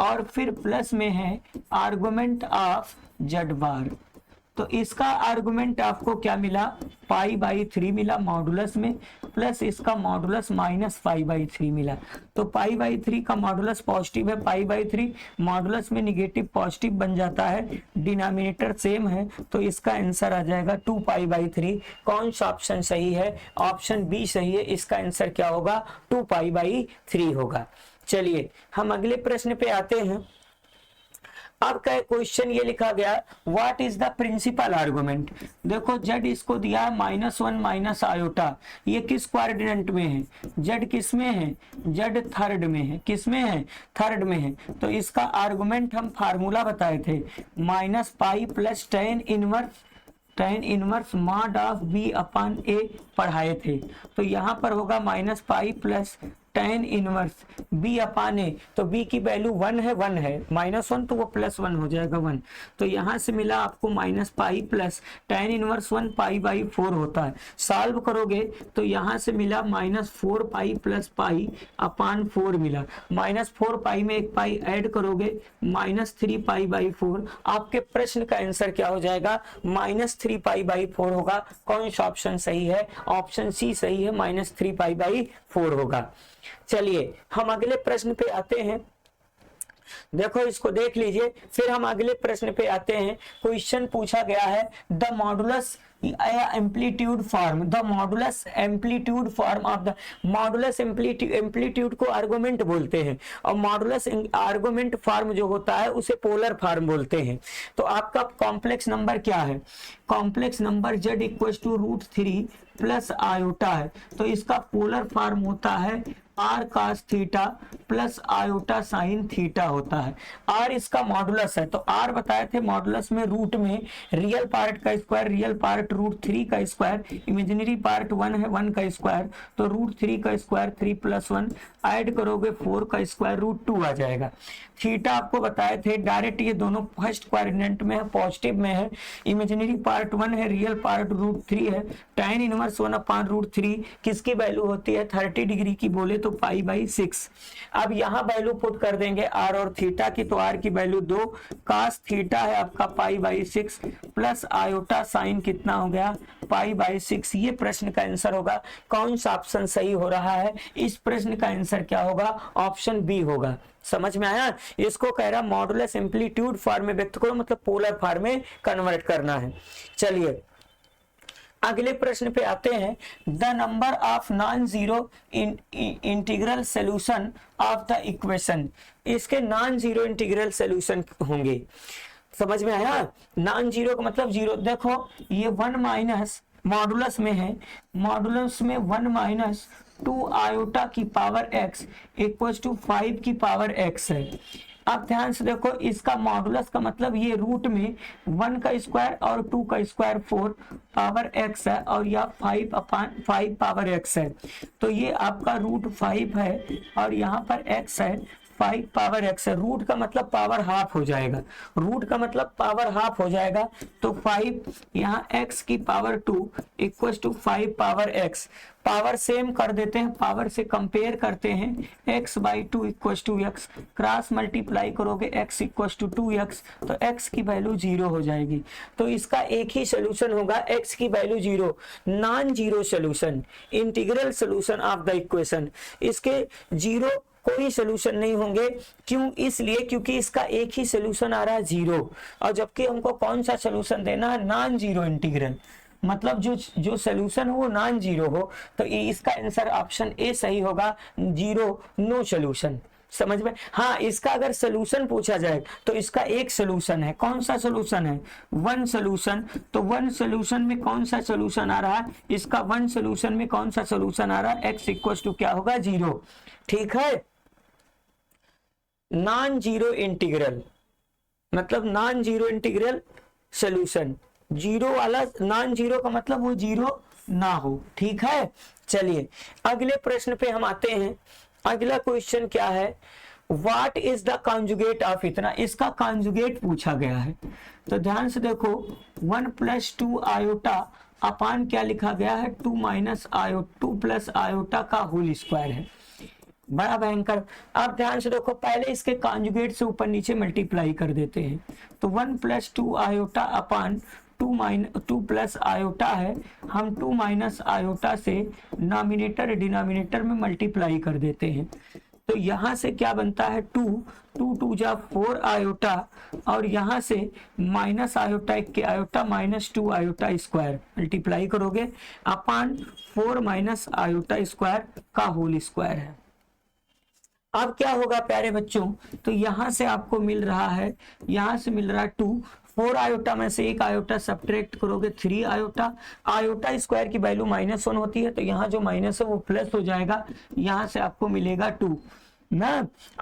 और फिर प्लस में है आर्गुमेंट ऑफ जेड बार। तो इसका आर्गुमेंट आपको क्या मिला, पाई बाई 3 मिला मॉडुलस में, प्लस इसका मॉडुलस माइनस पाई बाई 3 मिला। तो पाई बाई 3 का मॉडुलस पॉजिटिव है, पाई बाई 3 मॉडुलस में निगेटिव पॉजिटिव बन जाता है, डिनोमिनेटर सेम है, तो इसका आंसर आ जाएगा 2 पाई बाई 3। कौन सा ऑप्शन सही है, ऑप्शन बी सही है, इसका आंसर क्या होगा 2 पाई बाई 3 होगा। चलिए हम अगले प्रश्न पे आते हैं। अब का क्वेश्चन ये लिखा गया, what is the principal argument. देखो जेड इसको दिया है -1 माइनस आयोटा, ये किस क्वाड्रेंट में है, जेड किस में है, जेड थर्ड में है, किस में है, थर्ड में है। तो इसका आर्गुमेंट हम फार्मूला बताए थे, minus pi plus tan inverse mod of B upon A पढ़ाए थे। तो यहाँ पर होगा minus pi plus tan inverse B upon A, तो बी की वैल्यू 1 है, -1 तो वो +1 हो जाएगा 1। तो यहाँ से मिला आपको minus pi plus tan inverse 1 pi by 4 होता है। सॉल्व करोगे तो यहाँ से मिला -4 पाई प्लस पाई अपान 4 मिला, -4 पाई में एक पाई ऐड करोगे -3 पाई बाई 4। आपके प्रश्न का आंसर क्या हो जाएगा, -3 पाई बाई 4 होगा। कौन सा ऑप्शन सही है, ऑप्शन सी सही है, -3 पाई बाई 4 होगा। चलिए हम अगले प्रश्न पे आते हैं। देखो इसको देख लीजिए, फिर हम अगले प्रश्न पे आते हैं। क्वेश्चन पूछा गया है the modulus amplitude form, the modulus amplitude form of the modulus amplitude को आर्गुमेंट बोलते हैं और मॉडुलस आर्गुमेंट फॉर्म जो होता है उसे पोलर फॉर्म बोलते हैं। तो आपका कॉम्प्लेक्स नंबर क्या है, complex number z equal to √3 plus iota है। तो इसका पोलर फॉर्म होता है r cos theta plus iota sine theta होता है। r इसका मॉडुलस है, तो r बताए थे मॉडुलस में रूट में रियल पार्ट का स्क्वायर, रियल पार्ट √3 का स्क्वायर, इमेजिनरी पार्ट 1 है 1 का स्क्वायर, तो √3 का स्क्वायर 3 + 1 ऐड करोगे 4 का स्क्वायर √2 आ जाएगा। थीटा आपको बताए थे डायरेक्ट, ये दोनों फर्स्ट क्वाड्रेंट में है, पॉजिटिव में है, इमेजिनरी पार्ट 1 है, रियल पार्ट √3 है, tan इनवर्स 1 अपान √3 किसकी वैल्यू होती है 30 डिग्री की बोले तो पाई बाई 6। अब यहाँ वैल्यू पुट कर देंगे r और थीटा की, तो r की वैल्यू 2, cos थीटा है आपका pi by 6 plus iota sign कितना हो गया पाई बाई 6। ये प्रश्न का आंसर होगा। कौन सा ऑप्शन सही हो रहा है, इस प्रश्न का आंसर क्या होगा, ऑप्शन बी होगा। समझ में आया, इसको कह रहा मॉडुलस एम्पलीट्यूड फॉर्म में व्यक्त करो, मतलब पोलर फॉर्म में कन्वर्ट करना है। चलिए अगले प्रश्न पे आते हैं। The number of non zero integral solution of the equation, इसके नॉन जीरो इंटीग्रल सोल्यूशन होंगे। समझ में आया, नॉन जीरो का मतलब जीरो। देखो ये 1 माइनस मॉडुलस में है, मॉडुलस में 1 माइनस 2 आयोटा की पावर x इक्वल टू 5 की पावर x है। अब ध्यान से देखो, इसका मॉडुलस का मतलब ये रूट में 1 का स्क्वायर और 2 का स्क्वायर 4 पावर x है, और यह 5 अपान 5 पावर x है। तो ये आपका √5 है और यहाँ पर x है 5 पावर x है। रूट का मतलब पावर हाफ हो जाएगा, रूट का मतलब पावर हाफ हो जाएगा, तो 5 यहाँ x की power 2 equal to 5 power x। Power same कर देते हैं, पावर से कंपेयर करते हैं, x by 2 equal to x, cross multiply करोगे x इक्वल टू 2x, तो x की वैल्यू 0 हो जाएगी। तो इसका एक ही सोल्यूशन होगा, x की value 0, non zero solution, integral solution of the equation. इसके 0 कोई सोल्यूशन नहीं होंगे, क्यों, इसलिए क्योंकि इसका एक ही सोल्यूशन आ रहा है 0, और जबकि हमको कौन सा सोल्यूशन देना है, नॉन जीरो इंटीग्रल, मतलब जो सोल्यूशन हो वो नॉन जीरो हो। तो इसका आंसर ऑप्शन ए सही होगा, 0 नो सोल्यूशन। समझ में, हाँ इसका अगर सोल्यूशन पूछा जाए तो इसका एक सोल्यूशन है। कौन सा सोल्यूशन है, 1 सोल्यूशन। तो 1 सोल्यूशन में कौन सा सोल्यूशन आ रहा है, इसका 1 सोल्यूशन में कौन सा सोल्यूशन आ रहा है, x इक्वल टू क्या होगा 0। ठीक है, नॉन जीरो इंटीग्रल, मतलब non zero integral solution, zero वाला, नॉन जीरो का मतलब वो जीरो ना हो, ठीक है। चलिए अगले प्रश्न पे हम आते हैं। अगला क्वेश्चन क्या है, what is the conjugate of इतना, इसका कॉन्जुगेट पूछा गया है। तो ध्यान से देखो 1 + 2 आयोटा अपान क्या लिखा गया है, 2 - 2 + आयोटा का होल स्क्वायर है, बड़ा भयंकर। अब ध्यान से देखो, पहले इसके कॉन्जुगेट से ऊपर नीचे मल्टीप्लाई कर देते हैं। तो 1 + 2 आयोटा अपान 2 + आयोटा है, हम 2 - आयोटा से नॉमिनेटर डिनोमिनेटर में मल्टीप्लाई कर देते हैं। तो यहां से क्या बनता है, 2 2 जा 4 आयोटा, और यहां से माइनस आयोटा 1 के आयोटा -2 आयोटा स्क्वायर मल्टीप्लाई करोगे अपान 4 - आयोटा स्क्वायर का होल स्क्वायर है। अब क्या होगा प्यारे बच्चों, तो यहां से आपको मिल रहा है, यहां से मिल रहा है 2, 4 आयोटा में से 1 आयोटा सब्ट्रैक्ट करोगे 3 आयोटा, आयोटा स्क्वायर की वैल्यू -1 होती है, तो यहाँ जो माइनस है वो प्लस हो जाएगा, यहाँ से आपको मिलेगा 2 ना,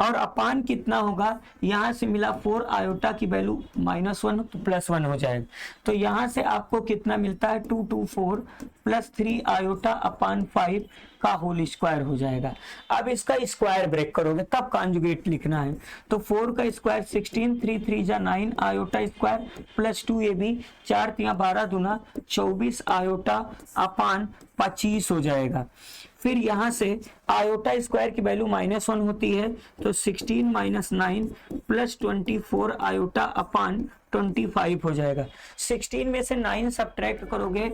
और अपान कितना होगा, यहाँ से मिला 4 आयोटा की वैल्यू -1 तो +1 हो जाएगा। तो यहाँ से आपको कितना मिलता है, 2 2 4 + 3 आयोटा अपान 5 का होल स्क्वायर हो जाएगा। अब इसका स्क्वायर ब्रेक करोगे तब कॉन्जुगेट लिखना है। तो 4 का स्क्वायर 16, 3 3 जा 9 आयोटा स्क्वायर प्लस 2ab 4 3 12 दूना 24 आयोटा अपान 25 हो जाएगा। फिर यहाँ से आयोटा स्क्वायर की वैल्यू -1 होती है, तो 16 - 9 + 24 आयोटा अपान 25 हो जाएगा। 16 में से 9 सब्ट्रैक्ट करोगे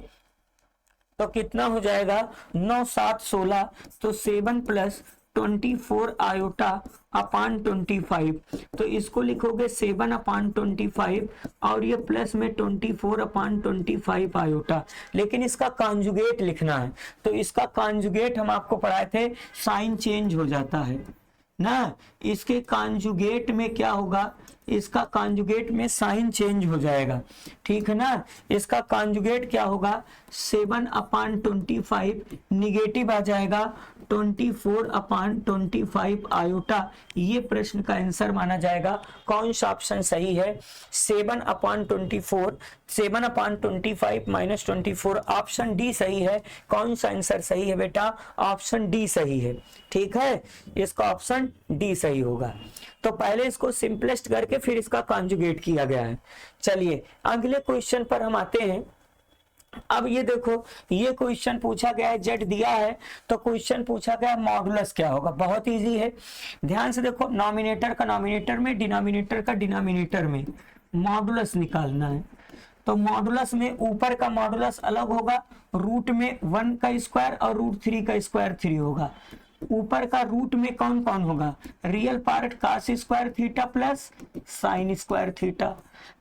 तो कितना हो जाएगा, 9 7 16, तो 7 + 24 आयोटा अपान 25, तो इसको लिखोगे 7 अपान 25, और ये प्लस में 24 अपान 25 आयोटा, लेकिन इसका कॉन्जुगेट लिखना है। तो इसका कॉन्जुगेट हम आपको पढ़ाए थे, साइन चेंज हो जाता है ना, इसके कॉन्जुगेट में क्या होगा, इसका कॉन्जुगेट में साइन चेंज हो जाएगा, ठीक है ना। इसका कॉन्जुगेट क्या होगा, 7 अपान 25 निगेटिव आ जाएगा 24 अपान 25 आयोटा, ये प्रश्न का आंसर माना जाएगा। कौन सा ऑप्शन सही है, 7 अपान 24, 7 अपान 25 - 24, ऑप्शन डी सही है। कौन सा आंसर सही है बेटा, ऑप्शन डी सही है, ठीक है, इसका ऑप्शन डी सही होगा। तो पहले इसको सिंपलेस्ट करके फिर इसका कॉन्जुगेट किया गया है। चलिए अगले क्वेश्चन पर हम आते हैं। अब ये देखो, ये क्वेश्चन पूछा गया है, जेड दिया है, तो क्वेश्चन पूछा गया है मॉडुलस क्या होगा, बहुत इजी है। ध्यान से देखो, नॉमिनेटर का नॉमिनेटर में, डिनोमिनेटर का डिनोमिनेटर में मॉडुलस निकालना है। तो मॉडुलस में ऊपर का मॉडुलस अलग होगा, रूट में 1 का स्क्वायर और √3 का स्क्वायर 3 होगा। ऊपर का रूट में कौन कौन होगा, real part cos square theta plus sine square theta,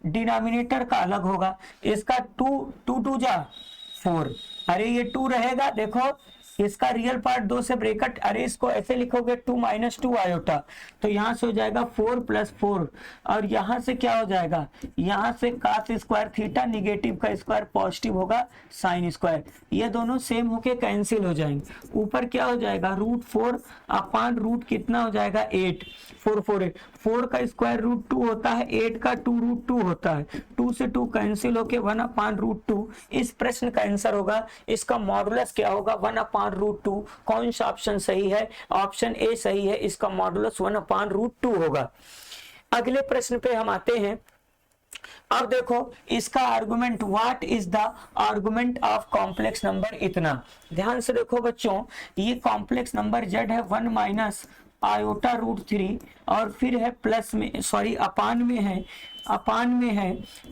denominator का अलग होगा। इसका 2 जा 4, अरे ये 2 रहेगा, देखो इसका रियल पार्ट 2 से ब्रेकेट, अरे इसको ऐसे लिखोगे 2 - 2 आयोटा, तो यहाँ से हो जाएगा 4 + 4, और यहाँ से क्या हो जाएगा, यहाँ से cos स्क्वायर थीटा निगेटिव का स्क्वायर पॉजिटिव होगा साइन स्क्वायर, ये दोनों सेम होके कैंसिल हो जाएंगे। ऊपर क्या हो जाएगा, √4 अपान रूट कितना हो जाएगा 8, 4 4 8, 4 का स्क्वायर √2 होता है, 8 का 2 √2 होता है, 2 से 2 कैंसिल होके 1 अपान √2, इस प्रश्न का आंसर होगा। इसका मॉडुलस क्या होगा, 1 अपान √2। कौन सा ऑप्शन सही है, ऑप्शन ए सही है, इसका मॉडुलस 1 अपान √2 होगा। अगले प्रश्न पे हम आते हैं। अब देखो इसका argument, what is the argument of complex number इतना। ध्यान से देखो बच्चों, ये कॉम्प्लेक्स नंबर z है 1 - आयोटा √3, और फिर है प्लस में, सॉरी अपान में है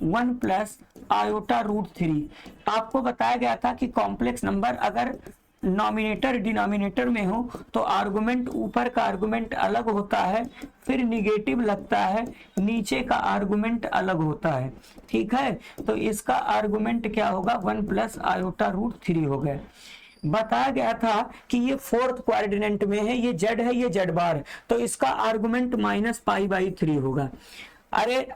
1 + आयोटा √3। आपको बताया गया था कि कॉम्प्लेक्स नंबर अगर नॉमिनेटर डिनोमिनेटर में हो तो आर्गुमेंट, ऊपर का आर्गुमेंट अलग होता है, फिर निगेटिव लगता है, नीचे का आर्गुमेंट अलग होता है, ठीक है। तो इसका आर्गुमेंट क्या होगा, 1 + आयोटा √3 हो गया। बताया गया था कि ये 4th क्वाड्रेंट में है, ये z है, ये z बार, तो इसका आर्गुमेंट -π/3 होगा। अरे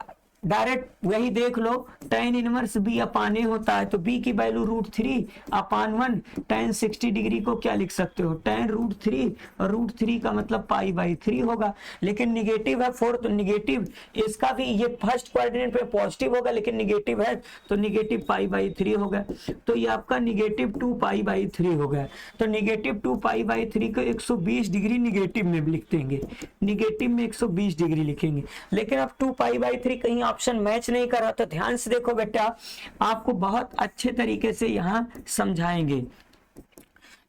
डायरेक्ट वही देख लो, tan इनवर्स b अपान ए होता है, तो b की वैल्यू √3 अपान 1, tan 60 डिग्री को क्या लिख सकते हो, tan √3, और √3 का मतलब π/3 होगा। लेकिन निगेटिव है 4, तो निगेटिव इसका भी, ये फर्स्ट क्वाड्रेंट पे पॉजिटिव होगा लेकिन निगेटिव है तो निगेटिव π/3 होगा। तो ये आपका निगेटिव 2π/3 हो गया। तो निगेटिव 2π/3 को 120 डिग्री निगेटिव में लिख देंगे, निगेटिव में 120 डिग्री लिखेंगे। लेकिन अब 2π/3 कहीं ऑप्शन मैच नहीं कर रहा, तो ध्यान से देखो बेटा, आपको बहुत अच्छे तरीके से यहां समझाएंगे।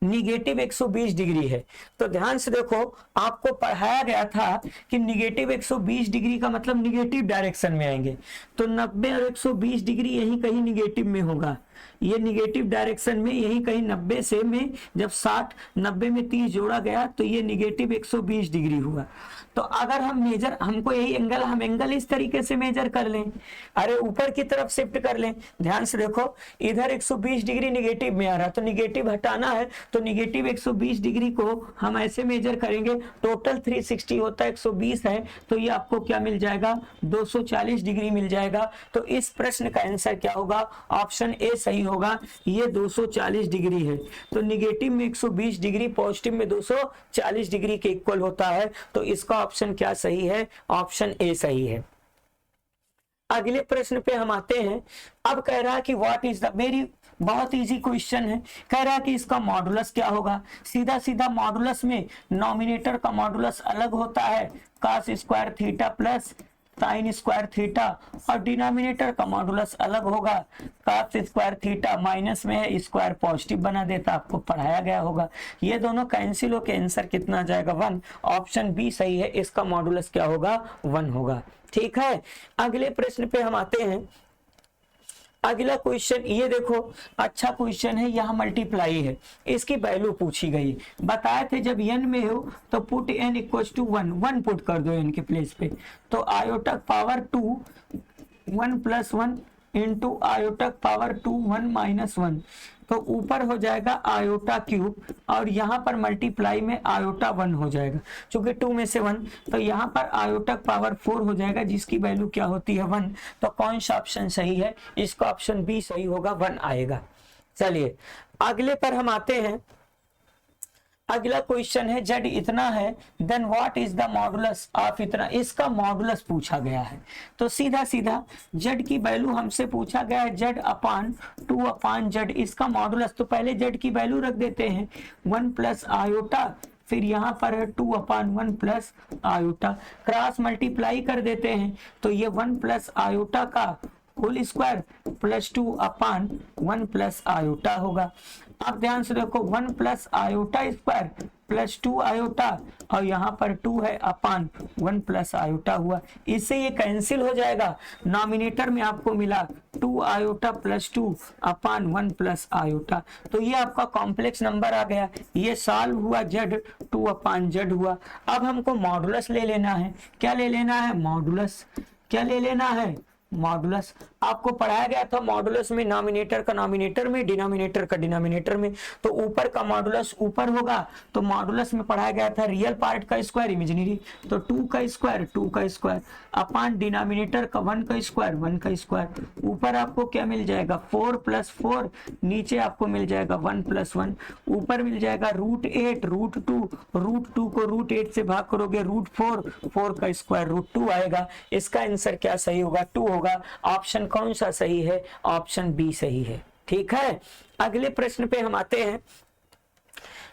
निगेटिव 120 डिग्री है, तो ध्यान से देखो, आपको पढ़ाया गया था कि निगेटिव 120 डिग्री का मतलब निगेटिव डायरेक्शन में आएंगे, तो 90 और 120 डिग्री यहीं कहीं निगेटिव में होगा। ये निगेटिव डायरेक्शन में यहीं कहीं 90 से में जब 60 90 में 30 जोड़ा गया तो ये निगेटिव 120 डिग्री हुआ। तो अगर हम मेजर, हमको यही एंगल, हम एंगल इस तरीके से मेजर कर लें, अरे ऊपर की तरफ शिफ्ट कर लें। ध्यान से देखो, इधर 120 डिग्री निगेटिव में आ रहा, तो निगेटिव हटाना है, तो निगेटिव 120 डिग्री को हम ऐसे मेजर करेंगे, टोटल 360 होता है, 120 है, तो ये आपको क्या मिल जाएगा, 240 डिग्री मिल जाएगा। तो इस प्रश्न का आंसर क्या होगा, ऑप्शन ए सही होगा, ये 240 डिग्री है। तो निगेटिव में 120 डिग्री, पॉजिटिव में 240 डिग्री के इक्वल होता है, तो इसका ऑप्शन क्या सही है, ऑप्शन ए सही है। अगले प्रश्न पे हम आते हैं। अब कह रहा है कि व्हाट इज द, मेरी बहुत इजी क्वेश्चन है, कह रहा है कि इसका मॉडुलस क्या होगा। सीधा सीधा मॉडुलस में नॉमिनेटर का मॉडुलस अलग होता है, cos square theta plus sine square theta, और डिनोमिनेटर का मॉडुलस अलग होगा, cos स्क्वायर थीटा, माइनस में है स्क्वायर पॉजिटिव बना देता, आपको पढ़ाया गया होगा। ये दोनों कैंसिल होकर आंसर कितना आ जाएगा, 1। ऑप्शन बी सही है, इसका मॉडुलस क्या होगा, 1 होगा। ठीक है, अगले प्रश्न पे हम आते हैं। अगला क्वेश्चन ये देखो, अच्छा क्वेश्चन है, यहाँ मल्टीप्लाई है, इसकी वैल्यू पूछी गई। बताए थे जब n में हो तो put n equals to 1, 1 put कर दो n के प्लेस पे, तो आयोटक पावर 2 1 प्लस 1 इंटू आयोटक पावर 2 1 माइनस 1, तो ऊपर हो जाएगा आयोटा क्यूब, और यहाँ पर मल्टीप्लाई में आयोटा 1 हो जाएगा, चूंकि 2 में से 1, तो यहाँ पर आयोटक पावर 4 हो जाएगा, जिसकी वैल्यू क्या होती है, 1। तो कौन सा ऑप्शन सही है, इसका ऑप्शन बी सही होगा, 1 आएगा। चलिए अगले पर हम आते हैं। अगला क्वेश्चन है, जेड इतना है, then what is the modulus of इतना, इसका मॉडुलस पूछा गया है। तो सीधा सीधा जेड की वैल्यू हमसे पूछा गया है, जेड अपान 2 अपान जेड, इसका मॉडुलस, तो पहले जेड की वैल्यू रख देते हैं 1 प्लस आयोटा, फिर यहाँ पर है 2 अपान 1 प्लस आयोटा, क्रॉस मल्टीप्लाई कर देते हैं, तो ये 1 प्लस आयोटा का होल स्क्वायर प्लस 2 अपान 1 प्लस आयोटा होगा। अब ध्यान से देखो, 1 plus iota square plus 2 iota, और यहाँ पर 2 है अपान 1 प्लस आयोटा हुआ, इससे ये कैंसिल हो जाएगा। नॉमिनेटर में आपको मिला 2 आयोटा प्लस 2 अपान 1 प्लस आयोटा, तो ये आपका कॉम्प्लेक्स नंबर आ गया। ये सॉल्व हुआ, जेड 2 अपान जेड हुआ। अब हमको मॉडुलस ले लेना है, क्या ले लेना है, मॉडुलस, क्या ले लेना है, मॉडुलस। आपको पढ़ाया गया था मॉडुलस में नॉमिनेटर का नॉमिनेटर में, डिनोमिनेटर का डिनोमिनेटर में, तो ऊपर का मॉडुलस ऊपर होगा। तो मॉडुलस में पढ़ाया गया था रियल पार्ट का स्क्वायर इमेजिनरी, तो 2 का स्क्वायर अपान डिनोमिनेटर का 1 का स्क्वायर, ऊपर आपको क्या मिल जाएगा 4 प्लस 4, नीचे आपको मिल जाएगा 1 प्लस 1, ऊपर मिल जाएगा √8 √2 को √8 से भाग करोगे √4, 4 का स्क्वायर √2 आएगा। इसका आंसर क्या सही होगा, 2 होगा। ऑप्शन कौन सा सही है, ऑप्शन बी सही है। ठीक है, अगले प्रश्न पे हम आते हैं।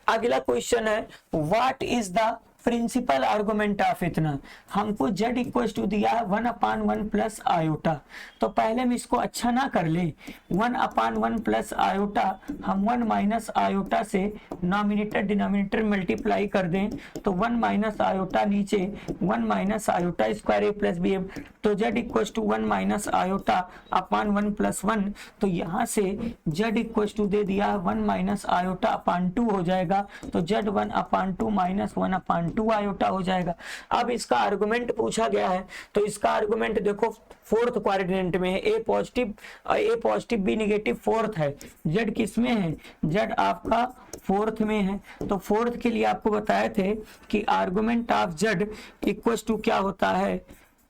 अगला क्वेश्चन है, what is the principal argument of इतना। हमको z इक्वल टू दिया है 1 अपान 1 प्लस आयोटा, तो पहले हम इसको अच्छा ना कर ले, 1 अपान 1 प्लस आयोटा, हम 1 माइनस आयोटा से नॉमिनेटर डिनोमिनेटर मल्टीप्लाई कर दें, तो 1 माइनस आयोटा नीचे 1 minus iota square a plus b, तो z equal to 1 minus iota upon 1 plus 1, तो यहाँ से z इक्वल टू दे दिया 1 माइनस आयोटा अपान 2 हो जाएगा, तो z 1 अपान 2 माइनस 1 अपान 2 आयोटा हो जाएगा। अब इसका आर्गुमेंट पूछा गया है, तो इसका आर्गुमेंट देखो फोर्थ क्वाड्रेंट में है, ए पॉजिटिव बी निगेटिव, फोर्थ है, जेड किस में है, जेड आपका फोर्थ में है। तो फोर्थ के लिए आपको बताए थे कि argument of z equal to क्या होता है,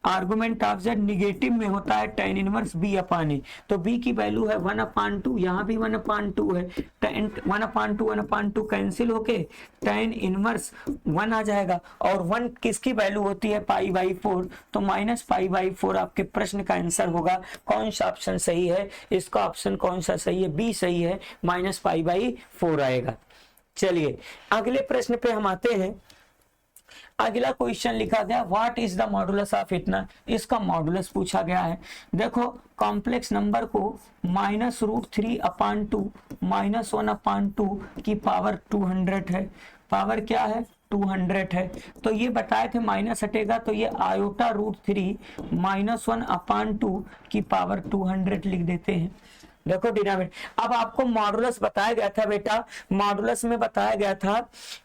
आर्गुमेंट ऑफ z निगेटिव में होता है tan inverse b upon A, तो b की वैल्यू है 1/2, यहाँ भी 1/2 है, tan 1/2 कैंसिल होके tan इनवर्स 1 आ जाएगा, और 1 किसकी वैल्यू होती है π/4, तो -π/4 आपके प्रश्न का आंसर होगा। कौन सा ऑप्शन सही है, इसका ऑप्शन कौन सा सही है, बी सही है, -π/4 आएगा। चलिए अगले प्रश्न पे हम आते हैं। अगला क्वेश्चन लिखा गया what is the modulus of इतना, इसका मॉडुलस पूछा गया है। देखो कॉम्प्लेक्स नंबर को -√3/2 -1/2 की पावर 200 है, पावर क्या है 200 है, तो ये बताए थे माइनस हटेगा तो ये आयोटा √3 -1/2 की पावर 200 लिख देते हैं। देखो डिनोमिनेटर, अब आपको मॉडुलस बताया गया था बेटा, मॉडुलस में बताया गया था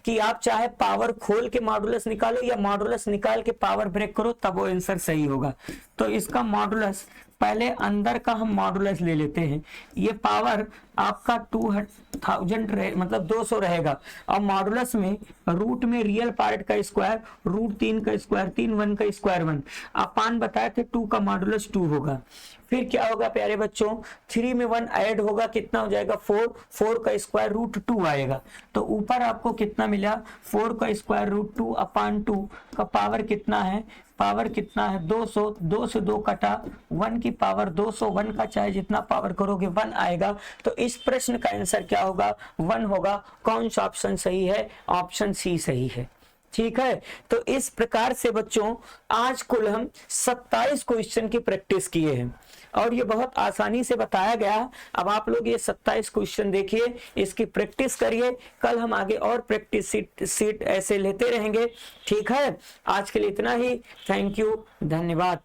कि आप चाहे पावर खोल के मॉडुलस निकालो या मॉडुलस निकाल के पावर ब्रेक करो, तब वो आंसर सही होगा। तो इसका मॉडुलस, पहले अंदर का हम मॉडुलस ले लेते हैं, ये पावर आपका 2000 मतलब 200 रहेगा, और मॉडुलस में रूट में रियल पार्ट का स्क्वायर, √3 का स्क्वायर 3, 1 का स्क्वायर 1, अपान बताए थे 2 का मॉडुलस 2 होगा। फिर क्या होगा प्यारे बच्चों, 3 में 1 ऐड होगा, कितना हो जाएगा 4, 4 का स्क्वायर √2 आएगा, तो ऊपर आपको कितना मिला 4 का स्क्वायर √2 अपान 2 का पावर कितना है, पावर कितना है 200, 2 से 2 कटा, 1 की पावर 200, 1 का चाहे जितना पावर करोगे 1 आएगा, तो इस प्रश्न का आंसर क्या होगा 1 होगा। कौन सा ऑप्शन सही है, ऑप्शन सी सही है। ठीक है, तो इस प्रकार से बच्चों आज कुल हम 27 क्वेश्चन की प्रैक्टिस किए हैं, और ये बहुत आसानी से बताया गया। अब आप लोग ये 27 क्वेश्चन देखिए, इसकी प्रैक्टिस करिए, कल हम आगे और प्रैक्टिस सीट ऐसे लेते रहेंगे। ठीक है, आज के लिए इतना ही। थैंक यू, धन्यवाद।